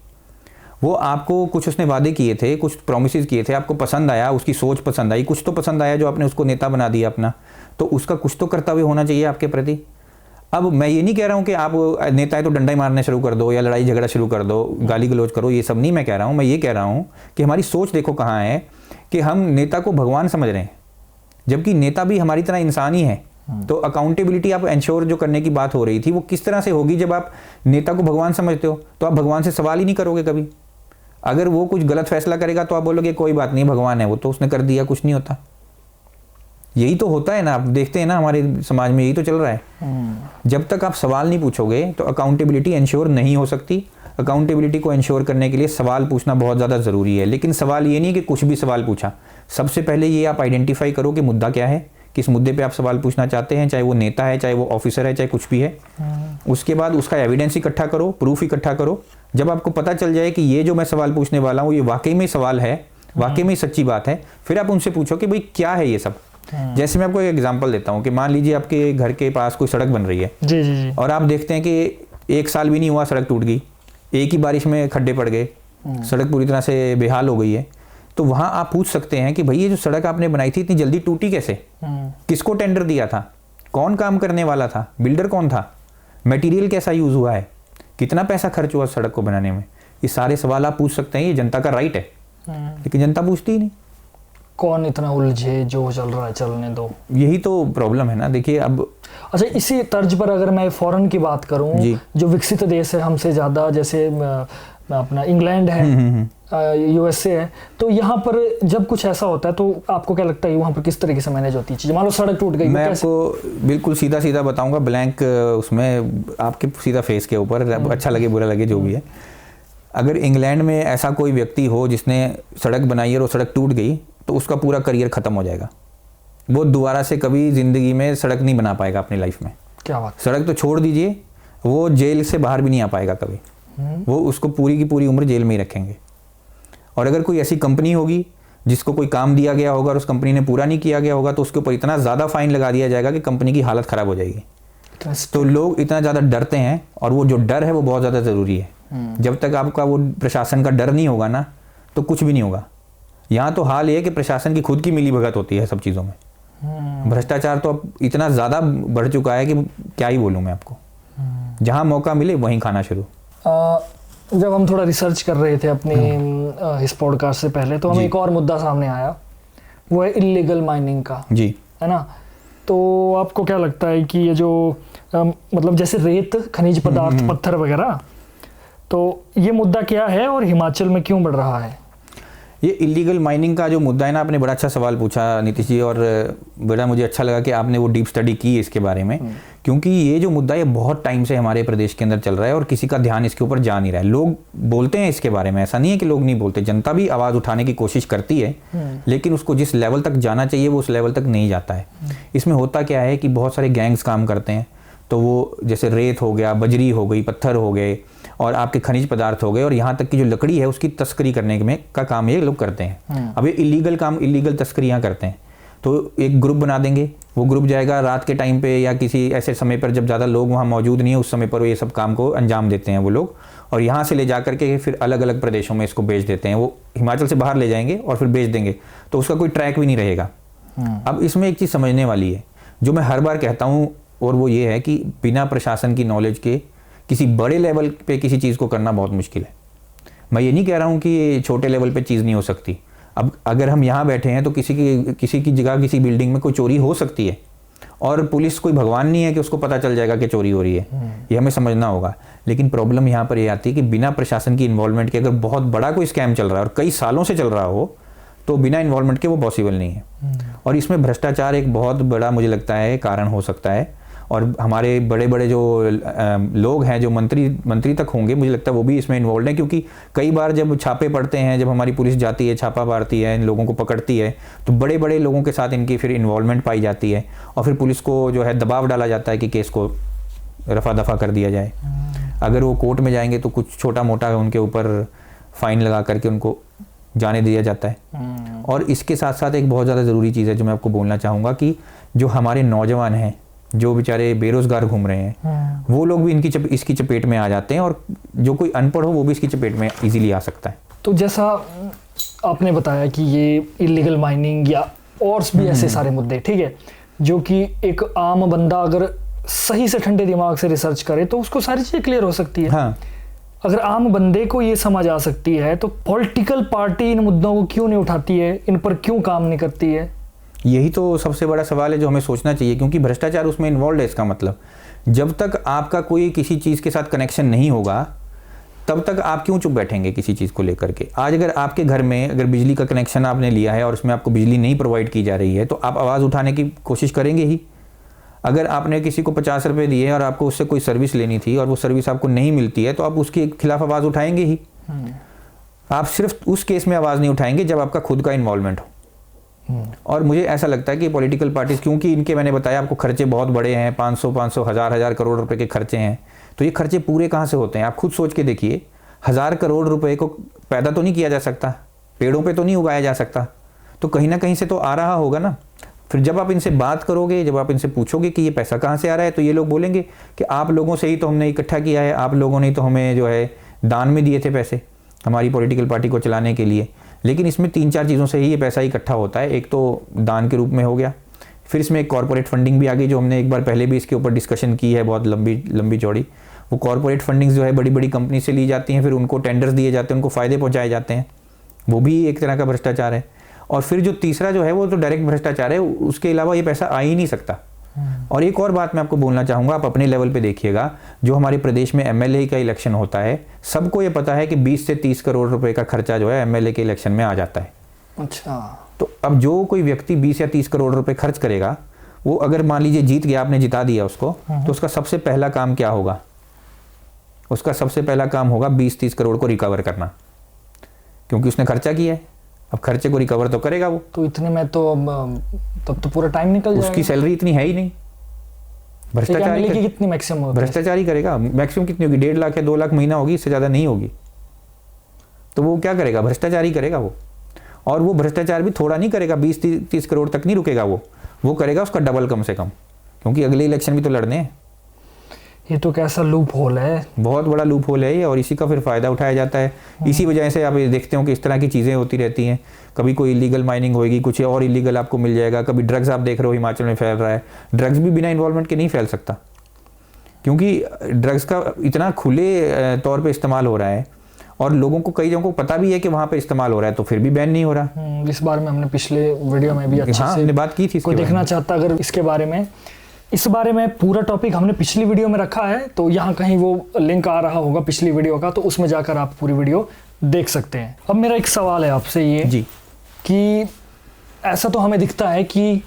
वो आपको कुछ उसने वादे किए थे, कुछ प्रॉमिसेस किए थे, आपको पसंद आया, उसकी सोच पसंद आई, कुछ तो पसंद आया जो आपने उसको नेता बना दिया अपना, तो उसका कुछ तो कर्तव्य होना चाहिए आपके प्रति। अब मैं ये नहीं कह रहा हूँ कि आप नेता है तो डंडा ही मारने शुरू कर दो या लड़ाई झगड़ा शुरू कर दो, गाली गलौज करो, ये सब नहीं मैं कह रहा हूँ। मैं ये कह रहा हूँ कि हमारी सोच देखो कहाँ है, कि हम नेता को भगवान समझ रहे हैं, जबकि नेता भी हमारी तरह इंसान ही है। तो अकाउंटेबिलिटी आप इंश्योर जो करने की बात हो रही थी, वो किस तरह से होगी? जब आप नेता को भगवान समझते हो तो आप भगवान से सवाल ही नहीं करोगे कभी। अगर वो कुछ गलत फैसला करेगा तो आप बोलोगे कोई बात नहीं, भगवान है वो तो उसने कर दिया, कुछ नहीं होता। यही तो होता है ना, आप देखते हैं ना हमारे समाज में यही तो चल रहा है। जब तक आप सवाल नहीं पूछोगे तो अकाउंटेबिलिटी इंश्योर नहीं हो सकती। अकाउंटेबिलिटी को इंश्योर करने के लिए सवाल पूछना बहुत ज़्यादा ज़रूरी है। लेकिन सवाल ये नहीं कि कुछ भी सवाल पूछा, सबसे पहले ये आप आइडेंटिफाई करो कि मुद्दा क्या है, किस मुद्दे पे आप सवाल पूछना चाहते हैं, चाहे वो नेता है, चाहे वो ऑफिसर है, चाहे कुछ भी है। उसके बाद उसका एविडेंस इकट्ठा करो, प्रूफ इकट्ठा करो। जब आपको पता चल जाए कि ये जो मैं सवाल पूछने वाला हूँ ये वाकई में सवाल है, वाकई में सच्ची बात है, फिर आप उनसे पूछो कि भाई क्या है ये सब। जैसे मैं आपको एक एग्जांपल देता हूँ कि मान लीजिए आपके घर के पास कोई सड़क बन रही है जी जी जी, और आप देखते हैं कि 1 साल भी नहीं हुआ सड़क टूट गई, एक ही बारिश में खड्डे पड़ गए, सड़क पूरी तरह से बेहाल हो गई है। तो वहाँ आप पूछ सकते हैं कि भाई ये जो सड़क आपने बनाई थी इतनी जल्दी टूटी कैसे? किसको टेंडर दिया था? कौन काम करने वाला था? बिल्डर कौन था? मटेरियल कैसा यूज़ हुआ है? कितना पैसा खर्च हुआ सड़क को बनाने में? ये सारे सवाल आप पूछ सकते हैं, ये जनता का राइट है। लेकिन जनता पूछती ही नहीं। कौन इतना उलझे, जो चल रहा है चलने दो। यही तो प्रॉब्लम है ना। देखिए अब अच्छा, इसी तर्ज पर अगर मैं फॉरेन की बात करूं, जो विकसित देश है हमसे ज़्यादा, जैसे अपना इंग्लैंड है, यूएसए है, तो यहाँ पर जब कुछ ऐसा होता है तो आपको क्या लगता है वहाँ पर किस तरीके से मैनेज होती है चीज़? मान लो सड़क टूट गई, मैं आपको बिल्कुल सीधा सीधा बताऊंगा, ब्लैंक उसमें आपके सीधा फेस के ऊपर, अच्छा लगे बुरा लगे जो भी है। अगर इंग्लैंड में ऐसा कोई व्यक्ति हो जिसने सड़क बनाई और वो सड़क टूट गई तो उसका पूरा करियर ख़त्म हो जाएगा। वो दोबारा से कभी ज़िंदगी में सड़क नहीं बना पाएगा अपनी लाइफ में। क्या बात? सड़क तो छोड़ दीजिए, वो जेल से बाहर भी नहीं आ पाएगा कभी। वो उसको पूरी की पूरी उम्र जेल में ही रखेंगे। और अगर कोई ऐसी कंपनी होगी जिसको कोई काम दिया गया होगा और उस कंपनी ने पूरा नहीं किया गया होगा तो उसके ऊपर इतना ज़्यादा फाइन लगा दिया जाएगा कि कंपनी की हालत ख़राब हो जाएगी। तो लोग इतना ज़्यादा डरते हैं, और वो जो डर है वो बहुत ज़्यादा ज़रूरी है। जब तक आपका वो प्रशासन का डर नहीं होगा ना तो कुछ भी नहीं होगा। यहाँ तो हाल ये है कि प्रशासन की खुद की मिलीभगत होती है सब चीज़ों में। भ्रष्टाचार तो अब इतना ज़्यादा बढ़ चुका है कि क्या ही बोलूँ मैं आपको। जहाँ मौका मिले वहीं खाना शुरू। जब हम थोड़ा रिसर्च कर रहे थे अपनी इस पॉडकास्ट से पहले, तो हमें एक और मुद्दा सामने आया, वो है इल्लीगल माइनिंग का। जी, है ना? तो आपको क्या लगता है कि ये जो मतलब जैसे रेत, खनिज पदार्थ, पत्थर वगैरह, तो ये मुद्दा क्या है और हिमाचल में क्यों बढ़ रहा है? ये इलीगल माइनिंग का जो मुद्दा है ना, आपने बड़ा अच्छा सवाल पूछा नीतीश जी, और बड़ा मुझे अच्छा लगा कि आपने वो डीप स्टडी की इसके बारे में। क्योंकि ये जो मुद्दा है बहुत टाइम से हमारे प्रदेश के अंदर चल रहा है और किसी का ध्यान इसके ऊपर जा नहीं रहा है। लोग बोलते हैं इसके बारे में, ऐसा नहीं है कि लोग नहीं बोलते, जनता भी आवाज़ उठाने की कोशिश करती है, लेकिन उसको जिस लेवल तक जाना चाहिए वो उस लेवल तक नहीं जाता है। इसमें होता क्या है कि बहुत सारे गैंग्स काम करते हैं, तो वो जैसे रेत हो गया, बजरी हो गई, पत्थर हो गए, और आपके खनिज पदार्थ हो गए, और यहाँ तक की जो लकड़ी है उसकी तस्करी करने में का काम ये लोग करते हैं। अब ये इलीगल काम, इलीगल तस्करी यहाँ करते हैं। तो एक ग्रुप बना देंगे, वो ग्रुप जाएगा रात के टाइम पे या किसी ऐसे समय पर जब ज़्यादा लोग वहाँ मौजूद नहीं है, उस समय पर ये सब काम को अंजाम देते हैं वो लोग, और यहाँ से ले जा करके फिर अलग अलग प्रदेशों में इसको बेच देते हैं। वो हिमाचल से बाहर ले जाएंगे और फिर बेच देंगे, तो उसका कोई ट्रैक भी नहीं रहेगा। अब इसमें एक चीज़ समझने वाली है जो मैं हर बार कहता हूँ, और वो ये है कि बिना प्रशासन की नॉलेज के किसी बड़े लेवल पे किसी चीज़ को करना बहुत मुश्किल है। मैं ये नहीं कह रहा हूँ कि छोटे लेवल पे चीज़ नहीं हो सकती। अब अगर हम यहाँ बैठे हैं तो किसी की जगह किसी बिल्डिंग में कोई चोरी हो सकती है, और पुलिस कोई भगवान नहीं है कि उसको पता चल जाएगा कि चोरी हो रही है, ये हमें समझना होगा। लेकिन प्रॉब्लम यहाँ पर ये आती है कि बिना प्रशासन की इन्वॉल्वमेंट के अगर बहुत बड़ा कोई स्कैम चल रहा है और कई सालों से चल रहा हो, तो बिना इन्वॉल्वमेंट के वो पॉसिबल नहीं है। और इसमें भ्रष्टाचार एक बहुत बड़ा मुझे लगता है कारण हो सकता है। और हमारे बड़े बड़े जो लोग हैं, जो मंत्री तक होंगे, मुझे लगता है वो भी इसमें इन्वॉल्व हैं, क्योंकि कई बार जब छापे पड़ते हैं, जब हमारी पुलिस जाती है, छापा मारती है, इन लोगों को पकड़ती है, तो बड़े बड़े लोगों के साथ इनकी फिर इन्वॉल्वमेंट पाई जाती है, और फिर पुलिस को जो है दबाव डाला जाता है कि केस को रफा दफा कर दिया जाए। अगर वो कोर्ट में जाएंगे तो कुछ छोटा मोटा उनके ऊपर फाइन लगा करके उनको जाने दिया जाता है। और इसके साथ साथ एक बहुत ज़्यादा ज़रूरी चीज़ है जो मैं आपको बोलना चाहूँगा, कि जो हमारे नौजवान हैं, जो बेचारे बेरोजगार घूम रहे हैं, वो लोग भी इसकी चपेट में आ जाते हैं, और जो कोई अनपढ़ हो वो भी इसकी चपेट में इजीली आ सकता है। तो जैसा आपने बताया कि ये इलीगल माइनिंग या और भी ऐसे सारे मुद्दे, ठीक है, जो कि एक आम बंदा अगर सही से ठंडे दिमाग से रिसर्च करे तो उसको सारी चीज़ें क्लियर हो सकती है। हाँ। अगर आम बंदे को ये समझ आ सकती है तो पॉलिटिकल पार्टी इन मुद्दों को क्यों नहीं उठाती है, इन पर क्यों काम नहीं करती है? यही तो सबसे बड़ा सवाल है जो हमें सोचना चाहिए, क्योंकि भ्रष्टाचार उसमें इन्वॉल्व है। इसका मतलब जब तक आपका कोई किसी चीज़ के साथ कनेक्शन नहीं होगा, तब तक आप क्यों चुप बैठेंगे किसी चीज़ को लेकर के। आज अगर आपके घर में अगर बिजली का कनेक्शन आपने लिया है और उसमें आपको बिजली नहीं प्रोवाइड की जा रही है, तो आप आवाज़ उठाने की कोशिश करेंगे ही। अगर आपने किसी को 50 रुपये दिए और आपको उससे कोई सर्विस लेनी थी और वो सर्विस आपको नहीं मिलती है, तो आप उसके खिलाफ आवाज़ उठाएंगे ही। आप सिर्फ उस केस में आवाज़ नहीं उठाएंगे जब आपका खुद का इन्वॉल्वमेंट हो। और मुझे ऐसा लगता है कि पॉलिटिकल पार्टीज, क्योंकि इनके मैंने बताया आपको खर्चे बहुत बड़े हैं, 500 हज़ार करोड़ रुपए के खर्चे हैं, तो ये खर्चे पूरे कहाँ से होते हैं? आप खुद सोच के देखिए, 1000 करोड़ रुपए को पैदा तो नहीं किया जा सकता, पेड़ों पे तो नहीं उगाया जा सकता, तो कहीं ना कहीं से तो आ रहा होगा ना। फिर जब आप इनसे बात करोगे, जब आप इनसे पूछोगे कि ये पैसा कहाँ से आ रहा है, तो ये लोग बोलेंगे कि आप लोगों से ही तो हमने इकट्ठा किया है, आप लोगों ने तो हमें जो है दान में दिए थे पैसे हमारी पॉलिटिकल पार्टी को चलाने के लिए। लेकिन इसमें 3-4 चीज़ों से ही ये पैसा इकट्ठा होता है। एक तो दान के रूप में हो गया, फिर इसमें एक कॉर्पोरेट फंडिंग भी आ गई, जो हमने एक बार पहले भी इसके ऊपर डिस्कशन की है, बहुत लंबी चौड़ी। वो कॉर्पोरेट फंडिंग जो है बड़ी बड़ी कंपनी से ली जाती हैं, फिर उनको टेंडर्स दिए जाते हैं, उनको फ़ायदे पहुँचाए जाते हैं, वो भी एक तरह का भ्रष्टाचार है। और फिर जो तीसरा जो है वो तो डायरेक्ट भ्रष्टाचार है, उसके अलावा ये पैसा आ ही नहीं सकता। और एक और बात मैं आपको बोलना चाहूँगा, आप अपने लेवल पे देखिएगा, जो हमारे प्रदेश में एमएलए का इलेक्शन होता है, सबको ये पता है कि 20 से 30 करोड़ रुपए का खर्चा जो है एमएलए के इलेक्शन में आ जाता है। अच्छा। तो अब जो कोई व्यक्ति 20 या 30 करोड़ रुपए खर्च करेगा, वो अगर मान लीजिए जीत गया, आपने जिता दिया उसको, तो उसका सबसे पहला काम क्या होगा? उसका सबसे पहला काम होगा 20-30 करोड़ को रिकवर करना, क्योंकि उसने खर्चा किया है। अब खर्चे को रिकवर तो करेगा वो। तो इतने में तो तब तो पूरा टाइम निकल जाएगा। उसकी सैलरी इतनी है ही नहीं। भ्रष्टाचारी कितनी मैक्सिमम? भ्रष्टाचारी करेगा मैक्सिमम कितनी होगी? 1.5 लाख या 2 लाख महीना होगी, इससे ज़्यादा नहीं होगी। तो वो क्या करेगा? भ्रष्टाचारी करेगा वो। और वो भ्रष्टाचार भी थोड़ा नहीं करेगा, 20-30 करोड़ तक नहीं रुकेगा वो करेगा उसका डबल कम से कम, क्योंकि अगले इलेक्शन भी तो लड़ने हैं। ये तो कैसा लूप होल है, बहुत बड़ा लूप होल है ये, और इसी का फिर फ़ायदा उठाया जाता है। इसी वजह से आप ये देखते हो कि इस तरह की चीज़ें होती रहती हैं। कभी कोई इलीगल माइनिंग होएगी, कुछ और इलीगल आपको मिल जाएगा। कभी ड्रग्स आप देख रहे हो हिमाचल में फैल रहा है, ड्रग्स भी बिना इन्वॉल्वमेंट के नहीं फैल सकता, क्योंकि ड्रग्स का इतना खुले तौर पर इस्तेमाल हो रहा है और लोगों को, कई जगहों को पता भी है कि वहाँ पे इस्तेमाल हो रहा है, तो फिर भी बैन नहीं हो रहा। इस बारे में हमने पिछले वीडियो में भी अच्छे से हमने बात की थी। कोई देखना चाहता अगर इसके बारे में, इस बारे में पूरा टॉपिक हमने पिछली वीडियो में रखा है, तो यहाँ कहीं वो लिंक आ रहा होगा पिछली वीडियो का, तो उसमें जाकर आप पूरी वीडियो देख सकते हैं। अब मेरा एक सवाल है आपसे ये जी, कि ऐसा तो हमें दिखता है कि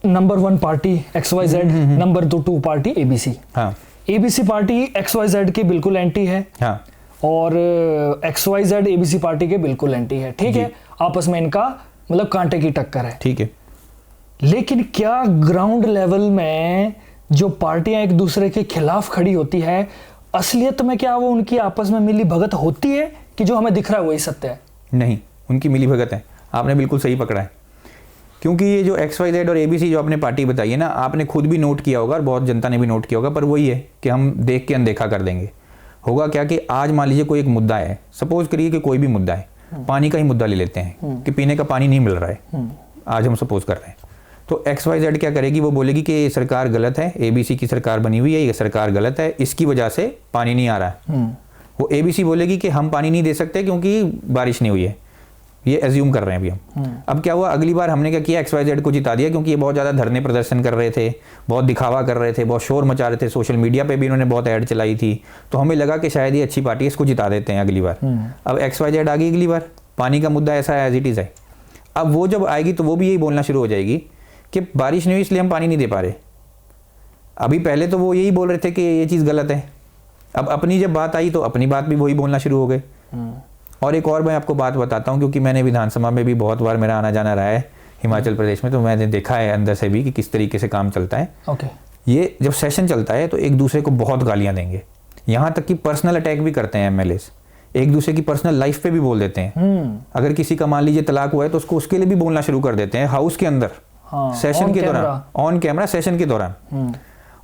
number 1 party XYZ, number 2 party ABC। हाँ, ABC पार्टी XYZ के बिल्कुल एंटी है। हाँ, और XYZ ABC पार्टी के बिल्कुल एंटी है। ठीक है, आपस में इनका मतलब कांटे की टक्कर है। ठीक है, लेकिन क्या ग्राउंड लेवल में जो पार्टियां एक दूसरे के खिलाफ खड़ी होती है, असलियत में क्या वो उनकी आपस में मिली भगत होती है कि जो हमें दिख रहा है वही सत्य है? नहीं, उनकी मिली भगत है। आपने बिल्कुल सही पकड़ा है, क्योंकि ये जो XYZ और ABC जो आपने पार्टी बताई है ना, आपने खुद भी नोट किया होगा और बहुत जनता ने भी नोट किया होगा, पर वही है कि हम देख के अनदेखा कर देंगे। होगा क्या कि आज मान लीजिए कोई एक मुद्दा है, सपोज करिए कि कोई भी मुद्दा है, पानी का ही मुद्दा ले लेते हैं कि पीने का पानी नहीं मिल रहा है, आज हम सपोज कर रहे हैं, तो XYZ क्या करेगी, वो बोलेगी कि ये सरकार गलत है, ABC की सरकार बनी हुई है, ये सरकार गलत है, इसकी वजह से पानी नहीं आ रहा है। वो ABC बोलेगी कि हम पानी नहीं दे सकते क्योंकि बारिश नहीं हुई है, ये एज्यूम कर रहे हैं अभी हम। अब क्या हुआ, अगली बार हमने क्या किया, XYZ को जिता दिया क्योंकि ये बहुत ज़्यादा धरने प्रदर्शन कर रहे थे, बहुत दिखावा कर रहे थे, बहुत शोर मचा रहे थे, सोशल मीडिया पे भी इन्होंने बहुत ऐड चलाई थी, तो हमें लगा कि शायद ये अच्छी पार्टी है, इसको जिता देते हैं अगली बार। अब XYZ आ गई अगली बार, पानी का मुद्दा ऐसा है एज इट इज़ है। अब वो जब आएगी तो वो भी यही बोलना शुरू हो जाएगी कि बारिश नहीं हुई इसलिए हम पानी नहीं दे पा रहे। अभी पहले तो वो यही बोल रहे थे कि ये चीज़ गलत है, अब अपनी जब बात आई तो अपनी बात भी वही बोलना शुरू हो गए। और एक और मैं आपको बात बताता हूँ, क्योंकि मैंने विधानसभा में भी बहुत बार मेरा आना जाना रहा है हिमाचल प्रदेश में, तो मैंने देखा है अंदर से भी कि किस तरीके से काम चलता है। ये जब सेशन चलता है तो एक दूसरे को बहुत गालियाँ देंगे, यहाँ तक कि पर्सनल अटैक भी करते हैं MLAs, एक दूसरे की पर्सनल लाइफ पे भी बोल देते हैं। अगर किसी का मान लीजिए तलाक हुआ है तो उसको उसके लिए भी बोलना शुरू कर देते हैं हाउस के अंदर, सेशन के दौरान, ऑन कैमरा सेशन के दौरान।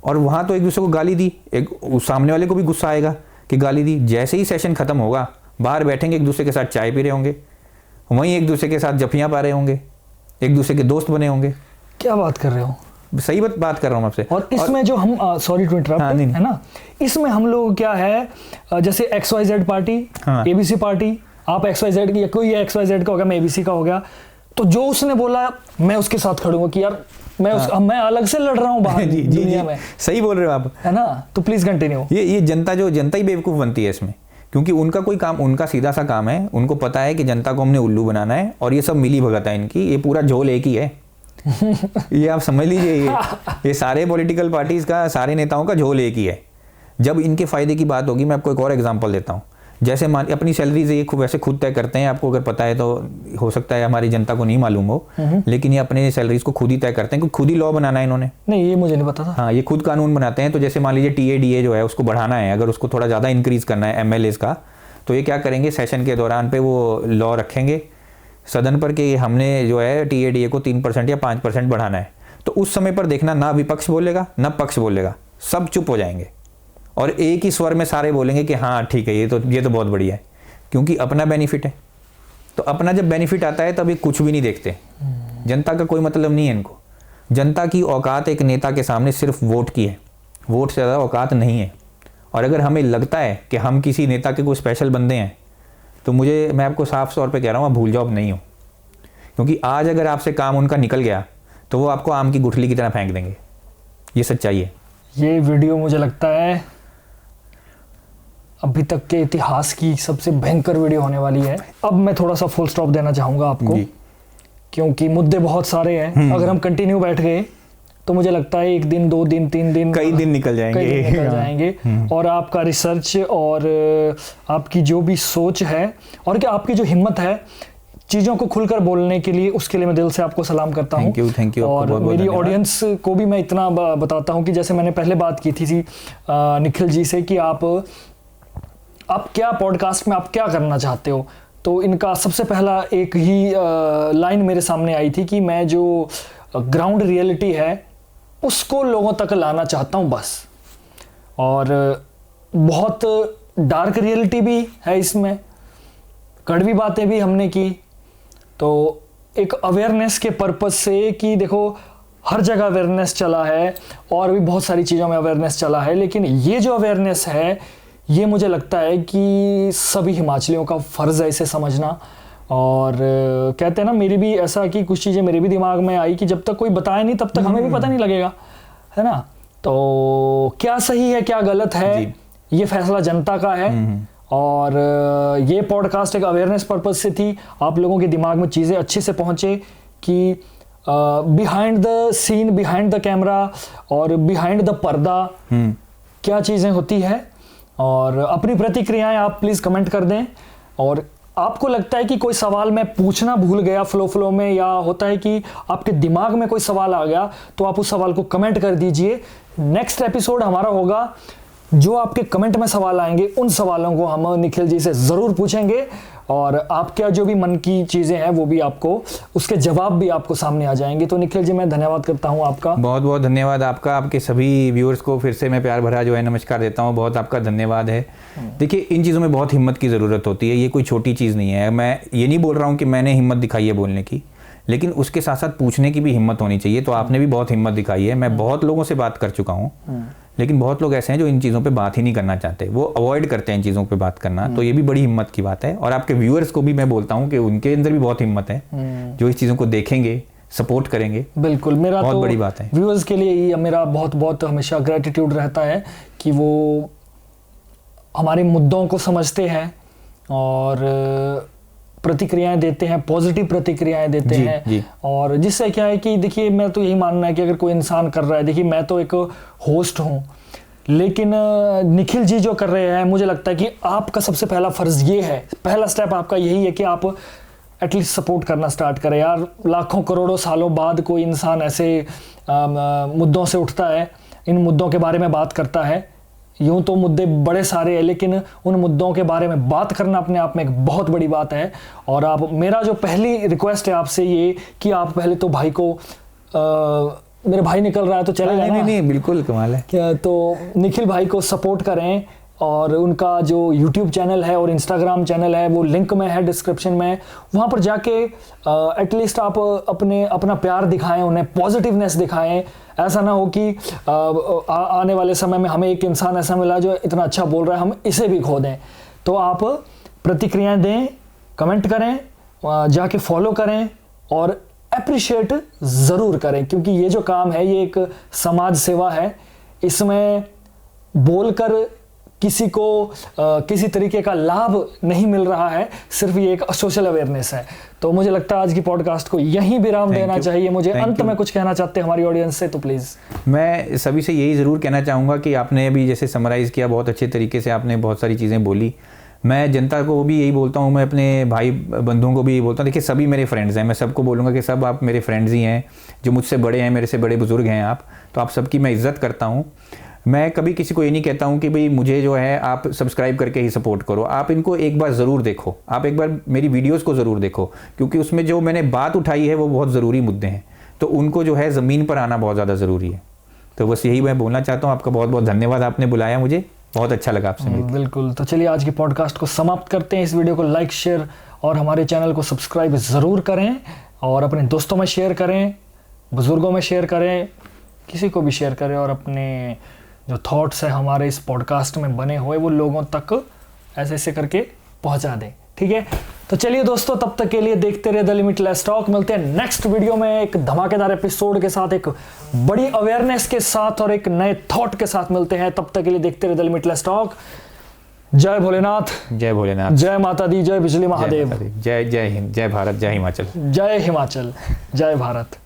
और वहाँ तो एक दूसरे को गाली दी, एक सामने वाले को भी गुस्सा आएगा कि गाली दी। जैसे ही सेशन खत्म होगा, बाहर बैठेंगे, एक दूसरे के साथ चाय पी रहे होंगे, वहीं एक दूसरे के साथ जफियाँ पा रहे होंगे, एक दूसरे के दोस्त बने होंगे। क्या बात कर रहे हो? सही बात कर रहा हूँ आपसे। और इसमें जो हम सॉरी टू इंटरप्ट, है ना, इसमें हम लोग क्या है, जैसे XYZ पार्टी, ABC पार्टी, आप XYZ की, कोई XYZ का हो गया, मैं ABC का हो गया, तो जो उसने बोला मैं उसके साथ खड़ूंगा कि यार मैं अलग से लड़ रहा हूँ बाहर दुनिया में। सही बोल रहे हो आप, है ना। तो प्लीज कंटिन्यू। ये जनता ही बेवकूफ़ बनती है इसमें, क्योंकि उनका कोई काम, उनका सीधा सा काम है, उनको पता है कि जनता को हमने उल्लू बनाना है, और ये सब मिली भगत है इनकी, ये पूरा झोल एक ही है। ये आप समझ लीजिए, ये सारे पॉलिटिकल पार्टीज का, सारे नेताओं का झोल एक ही है। जब इनके फायदे की बात होगी, मैं आपको एक और एग्जांपल देता हूँ। जैसे अपनी सैलरी से ये वैसे खुद तय करते हैं, आपको अगर पता है तो हो सकता है हमारी जनता को नहीं मालूम हो, लेकिन ये अपने सैलरीज को खुद ही तय करते हैं, क्योंकि खुद ही लॉ बनाना है इन्होंने। नहीं, ये मुझे नहीं पता था। हाँ, ये खुद कानून बनाते हैं। तो जैसे मान लीजिए TADA जो है उसको बढ़ाना है, अगर उसको थोड़ा ज़्यादा इंक्रीज़ करना है MLAs का, तो ये क्या करेंगे, सेशन के दौरान पे वो लॉ रखेंगे सदन पर कि हमने जो है TADA को 3% या 5% बढ़ाना है। तो उस समय पर देखना, ना विपक्ष बोलेगा ना पक्ष बोलेगा, सब चुप हो जाएंगे और एक ही स्वर में सारे बोलेंगे कि हाँ ठीक है, ये तो बहुत बढ़िया है, क्योंकि अपना बेनिफिट है। तो अपना जब बेनिफिट आता है तब ये कुछ भी नहीं देखते, जनता का कोई मतलब नहीं है इनको। जनता की औकात एक नेता के सामने सिर्फ वोट की है, वोट से ज़्यादा औकात नहीं है। और अगर हमें लगता है कि हम किसी नेता के कोई स्पेशल बंदे हैं, तो मैं आपको साफ तौर पे कह रहा हूँ, आप भूल जाओ, अब नहीं हो। क्योंकि आज अगर आपसे काम उनका निकल गया तो वो आपको आम की गुठली की तरह फेंक देंगे, ये सच्चाई है। ये वीडियो मुझे लगता है अभी तक के इतिहास की सबसे भयंकर वीडियो होने वाली है। अब मैं थोड़ा सा फुल स्टॉप देना चाहूँगा आपको, क्योंकि मुद्दे बहुत सारे हैं। अगर हम कंटिन्यू बैठ गए तो मुझे लगता है 1 दिन 2 दिन 3 दिन कई दिन निकल जाएंगे। और आपका रिसर्च और आपकी जो भी सोच है और क्या आपकी जो हिम्मत है चीज़ों को खुलकर बोलने के लिए, उसके लिए मैं दिल से आपको सलाम करता हूँ। Thank you. और मेरी ऑडियंस को भी मैं इतना बताता हूँ कि जैसे मैंने पहले बात की थी निखिल जी से कि आप क्या पॉडकास्ट में आप क्या करना चाहते हो, तो इनका सबसे पहला एक ही लाइन मेरे सामने आई थी कि मैं जो ग्राउंड रियलिटी है उसको लोगों तक लाना चाहता हूँ बस। और बहुत डार्क रियलिटी भी है इसमें, कड़वी बातें भी हमने की, तो एक अवेयरनेस के पर्पस से कि देखो हर जगह अवेयरनेस चला है और भी बहुत सारी चीज़ों में अवेयरनेस चला है, लेकिन ये जो अवेयरनेस है ये मुझे लगता है कि सभी हिमाचलियों का फ़र्ज़ है इसे समझना। और कहते हैं ना, मेरी भी ऐसा कि कुछ चीज़ें मेरे भी दिमाग में आई कि जब तक कोई बताए नहीं तब तक हमें भी पता नहीं लगेगा, है ना। तो क्या सही है क्या गलत है ये फैसला जनता का है। और ये पॉडकास्ट एक अवेयरनेस पर्पस से थी, आप लोगों के दिमाग में चीज़ें अच्छे से पहुँचे कि behind the scene, behind the camera और बिहाइंड द पर्दा क्या चीज़ें होती है। और अपनी प्रतिक्रियाएं आप प्लीज़ कमेंट कर दें। और आपको लगता है कि कोई सवाल मैं पूछना भूल गया फ्लो में, या होता है कि आपके दिमाग में कोई सवाल आ गया, तो आप उस सवाल को कमेंट कर दीजिए। नेक्स्ट एपिसोड हमारा होगा, जो आपके कमेंट में सवाल आएंगे उन सवालों को हम निखिल जी से ज़रूर पूछेंगे और आपके जो भी मन की चीज़ें हैं वो भी आपको, उसके जवाब भी आपको सामने आ जाएंगे। तो निखिल जी मैं धन्यवाद करता हूँ आपका। बहुत बहुत धन्यवाद आपका। आपके सभी व्यूअर्स को फिर से मैं प्यार भरा जो है नमस्कार देता हूँ, बहुत आपका धन्यवाद है। देखिए, इन चीज़ों में बहुत हिम्मत की ज़रूरत होती है, ये कोई छोटी चीज़ नहीं है। मैं ये नहीं बोल रहा हूँ कि मैंने हिम्मत दिखाई है बोलने की, लेकिन उसके साथ साथ पूछने की भी हिम्मत होनी चाहिए। तो आपने भी बहुत हिम्मत दिखाई है। मैं बहुत लोगों से बात कर चुका हूँ, लेकिन बहुत लोग ऐसे हैं जो इन चीज़ों पे बात ही नहीं करना चाहते, वो अवॉइड करते हैं इन चीज़ों पे बात करना। तो ये भी बड़ी हिम्मत की बात है। और आपके व्यूअर्स को भी मैं बोलता हूँ कि उनके अंदर भी बहुत हिम्मत है, जो इस चीज़ों को देखेंगे, सपोर्ट करेंगे। बिल्कुल, मेरा बहुत तो बड़ी बात है। व्यूअर्स के लिए ही मेरा बहुत बहुत हमेशा ग्रेटिट्यूड रहता है कि वो हमारे मुद्दों को समझते हैं और प्रतिक्रियाएं देते हैं, पॉजिटिव प्रतिक्रियाएं देते जी, हैं जी। और जिससे क्या है कि देखिए, मैं तो यही मानना है कि अगर कोई इंसान कर रहा है, देखिए मैं तो एक होस्ट हूँ, लेकिन निखिल जी जो कर रहे हैं, मुझे लगता है कि आपका सबसे पहला फर्ज ये है, पहला स्टेप आपका यही है कि आप एटलीस्ट सपोर्ट करना स्टार्ट करें यार। लाखों करोड़ों सालों बाद कोई इंसान ऐसे मुद्दों से उठता है, इन मुद्दों के बारे में बात करता है। यूं तो मुद्दे बड़े सारे हैं, लेकिन उन मुद्दों के बारे में बात करना अपने आप में एक बहुत बड़ी बात है। और आप, मेरा जो पहली रिक्वेस्ट है आपसे ये कि आप पहले तो भाई को मेरे भाई निकल रहा है तो चले जाना। नहीं, बिल्कुल कमाल है। क्या तो निखिल भाई को सपोर्ट करें और उनका जो YouTube चैनल है और Instagram चैनल है वो लिंक में है, डिस्क्रिप्शन में, वहाँ पर जाके एटलीस्ट आप अपना प्यार दिखाएं, उन्हें पॉजिटिवनेस दिखाएं। ऐसा ना हो कि आने वाले समय में हमें एक इंसान ऐसा मिला जो इतना अच्छा बोल रहा है, हम इसे भी खो दें। तो आप प्रतिक्रियाएं दें, कमेंट करें, जाके फॉलो करें और अप्रिशिएट ज़रूर करें, क्योंकि ये जो काम है ये एक समाज सेवा है। इसमें बोलकर किसी को किसी तरीके का लाभ नहीं मिल रहा है, सिर्फ ये एक सोशल अवेयरनेस है। तो मुझे लगता है आज की पॉडकास्ट को यहीं विराम देना चाहिए। मुझे अंत में कुछ कहना चाहते हैं हमारी ऑडियंस से तो प्लीज़। मैं सभी से यही ज़रूर कहना चाहूँगा कि आपने अभी जैसे समराइज़ किया, बहुत अच्छे तरीके से आपने बहुत सारी चीज़ें बोली। मैं जनता को भी यही बोलता हूँ, मैं अपने भाई बंधुओं को भी यही बोलता हूँ, देखिए सभी मेरे फ्रेंड्स हैं। मैं सबको बोलूँगा कि सब आप मेरे फ्रेंड्स ही हैं, जो मुझसे बड़े हैं, मेरे से बड़े बुजुर्ग हैं आप, तो आप सबकी मैं इज़्ज़त करता हूँ। मैं कभी किसी को ये नहीं कहता हूँ कि भाई मुझे जो है आप सब्सक्राइब करके ही सपोर्ट करो। आप इनको एक बार ज़रूर देखो, आप एक बार मेरी वीडियोस को ज़रूर देखो, क्योंकि उसमें जो मैंने बात उठाई है वो बहुत ज़रूरी मुद्दे हैं, तो उनको जो है ज़मीन पर आना बहुत ज़्यादा ज़रूरी है। तो बस यही मैं बोलना चाहता हूँ। आपका बहुत बहुत धन्यवाद, आपने बुलाया, मुझे बहुत अच्छा लगा आपसे मिलकर। बिल्कुल, तो चलिए आज की पॉडकास्ट को समाप्त करते हैं। इस वीडियो को लाइक, शेयर और हमारे चैनल को सब्सक्राइब ज़रूर करें और अपने दोस्तों में शेयर करें, बुज़ुर्गों में शेयर करें, किसी को भी शेयर करें और अपने जो थॉट्स है हमारे इस पॉडकास्ट में बने हुए वो लोगों तक ऐसे ऐसे करके पहुंचा दें। ठीक है, तो चलिए दोस्तों, तब तक के लिए देखते रहे द लिमिटलेस टॉक। मिलते हैं नेक्स्ट वीडियो में एक धमाकेदार एपिसोड के साथ, एक बड़ी अवेयरनेस के साथ और एक नए थॉट के साथ मिलते हैं। तब तक के लिए देखते रहे द लिमिटलेस टॉक। जय भोलेनाथ, जय भोलेनाथ, जय माता दी, जय बिजली महादेव, जय हिंद, जय भारत, जय हिमाचल, जय हिमाचल, जय भारत।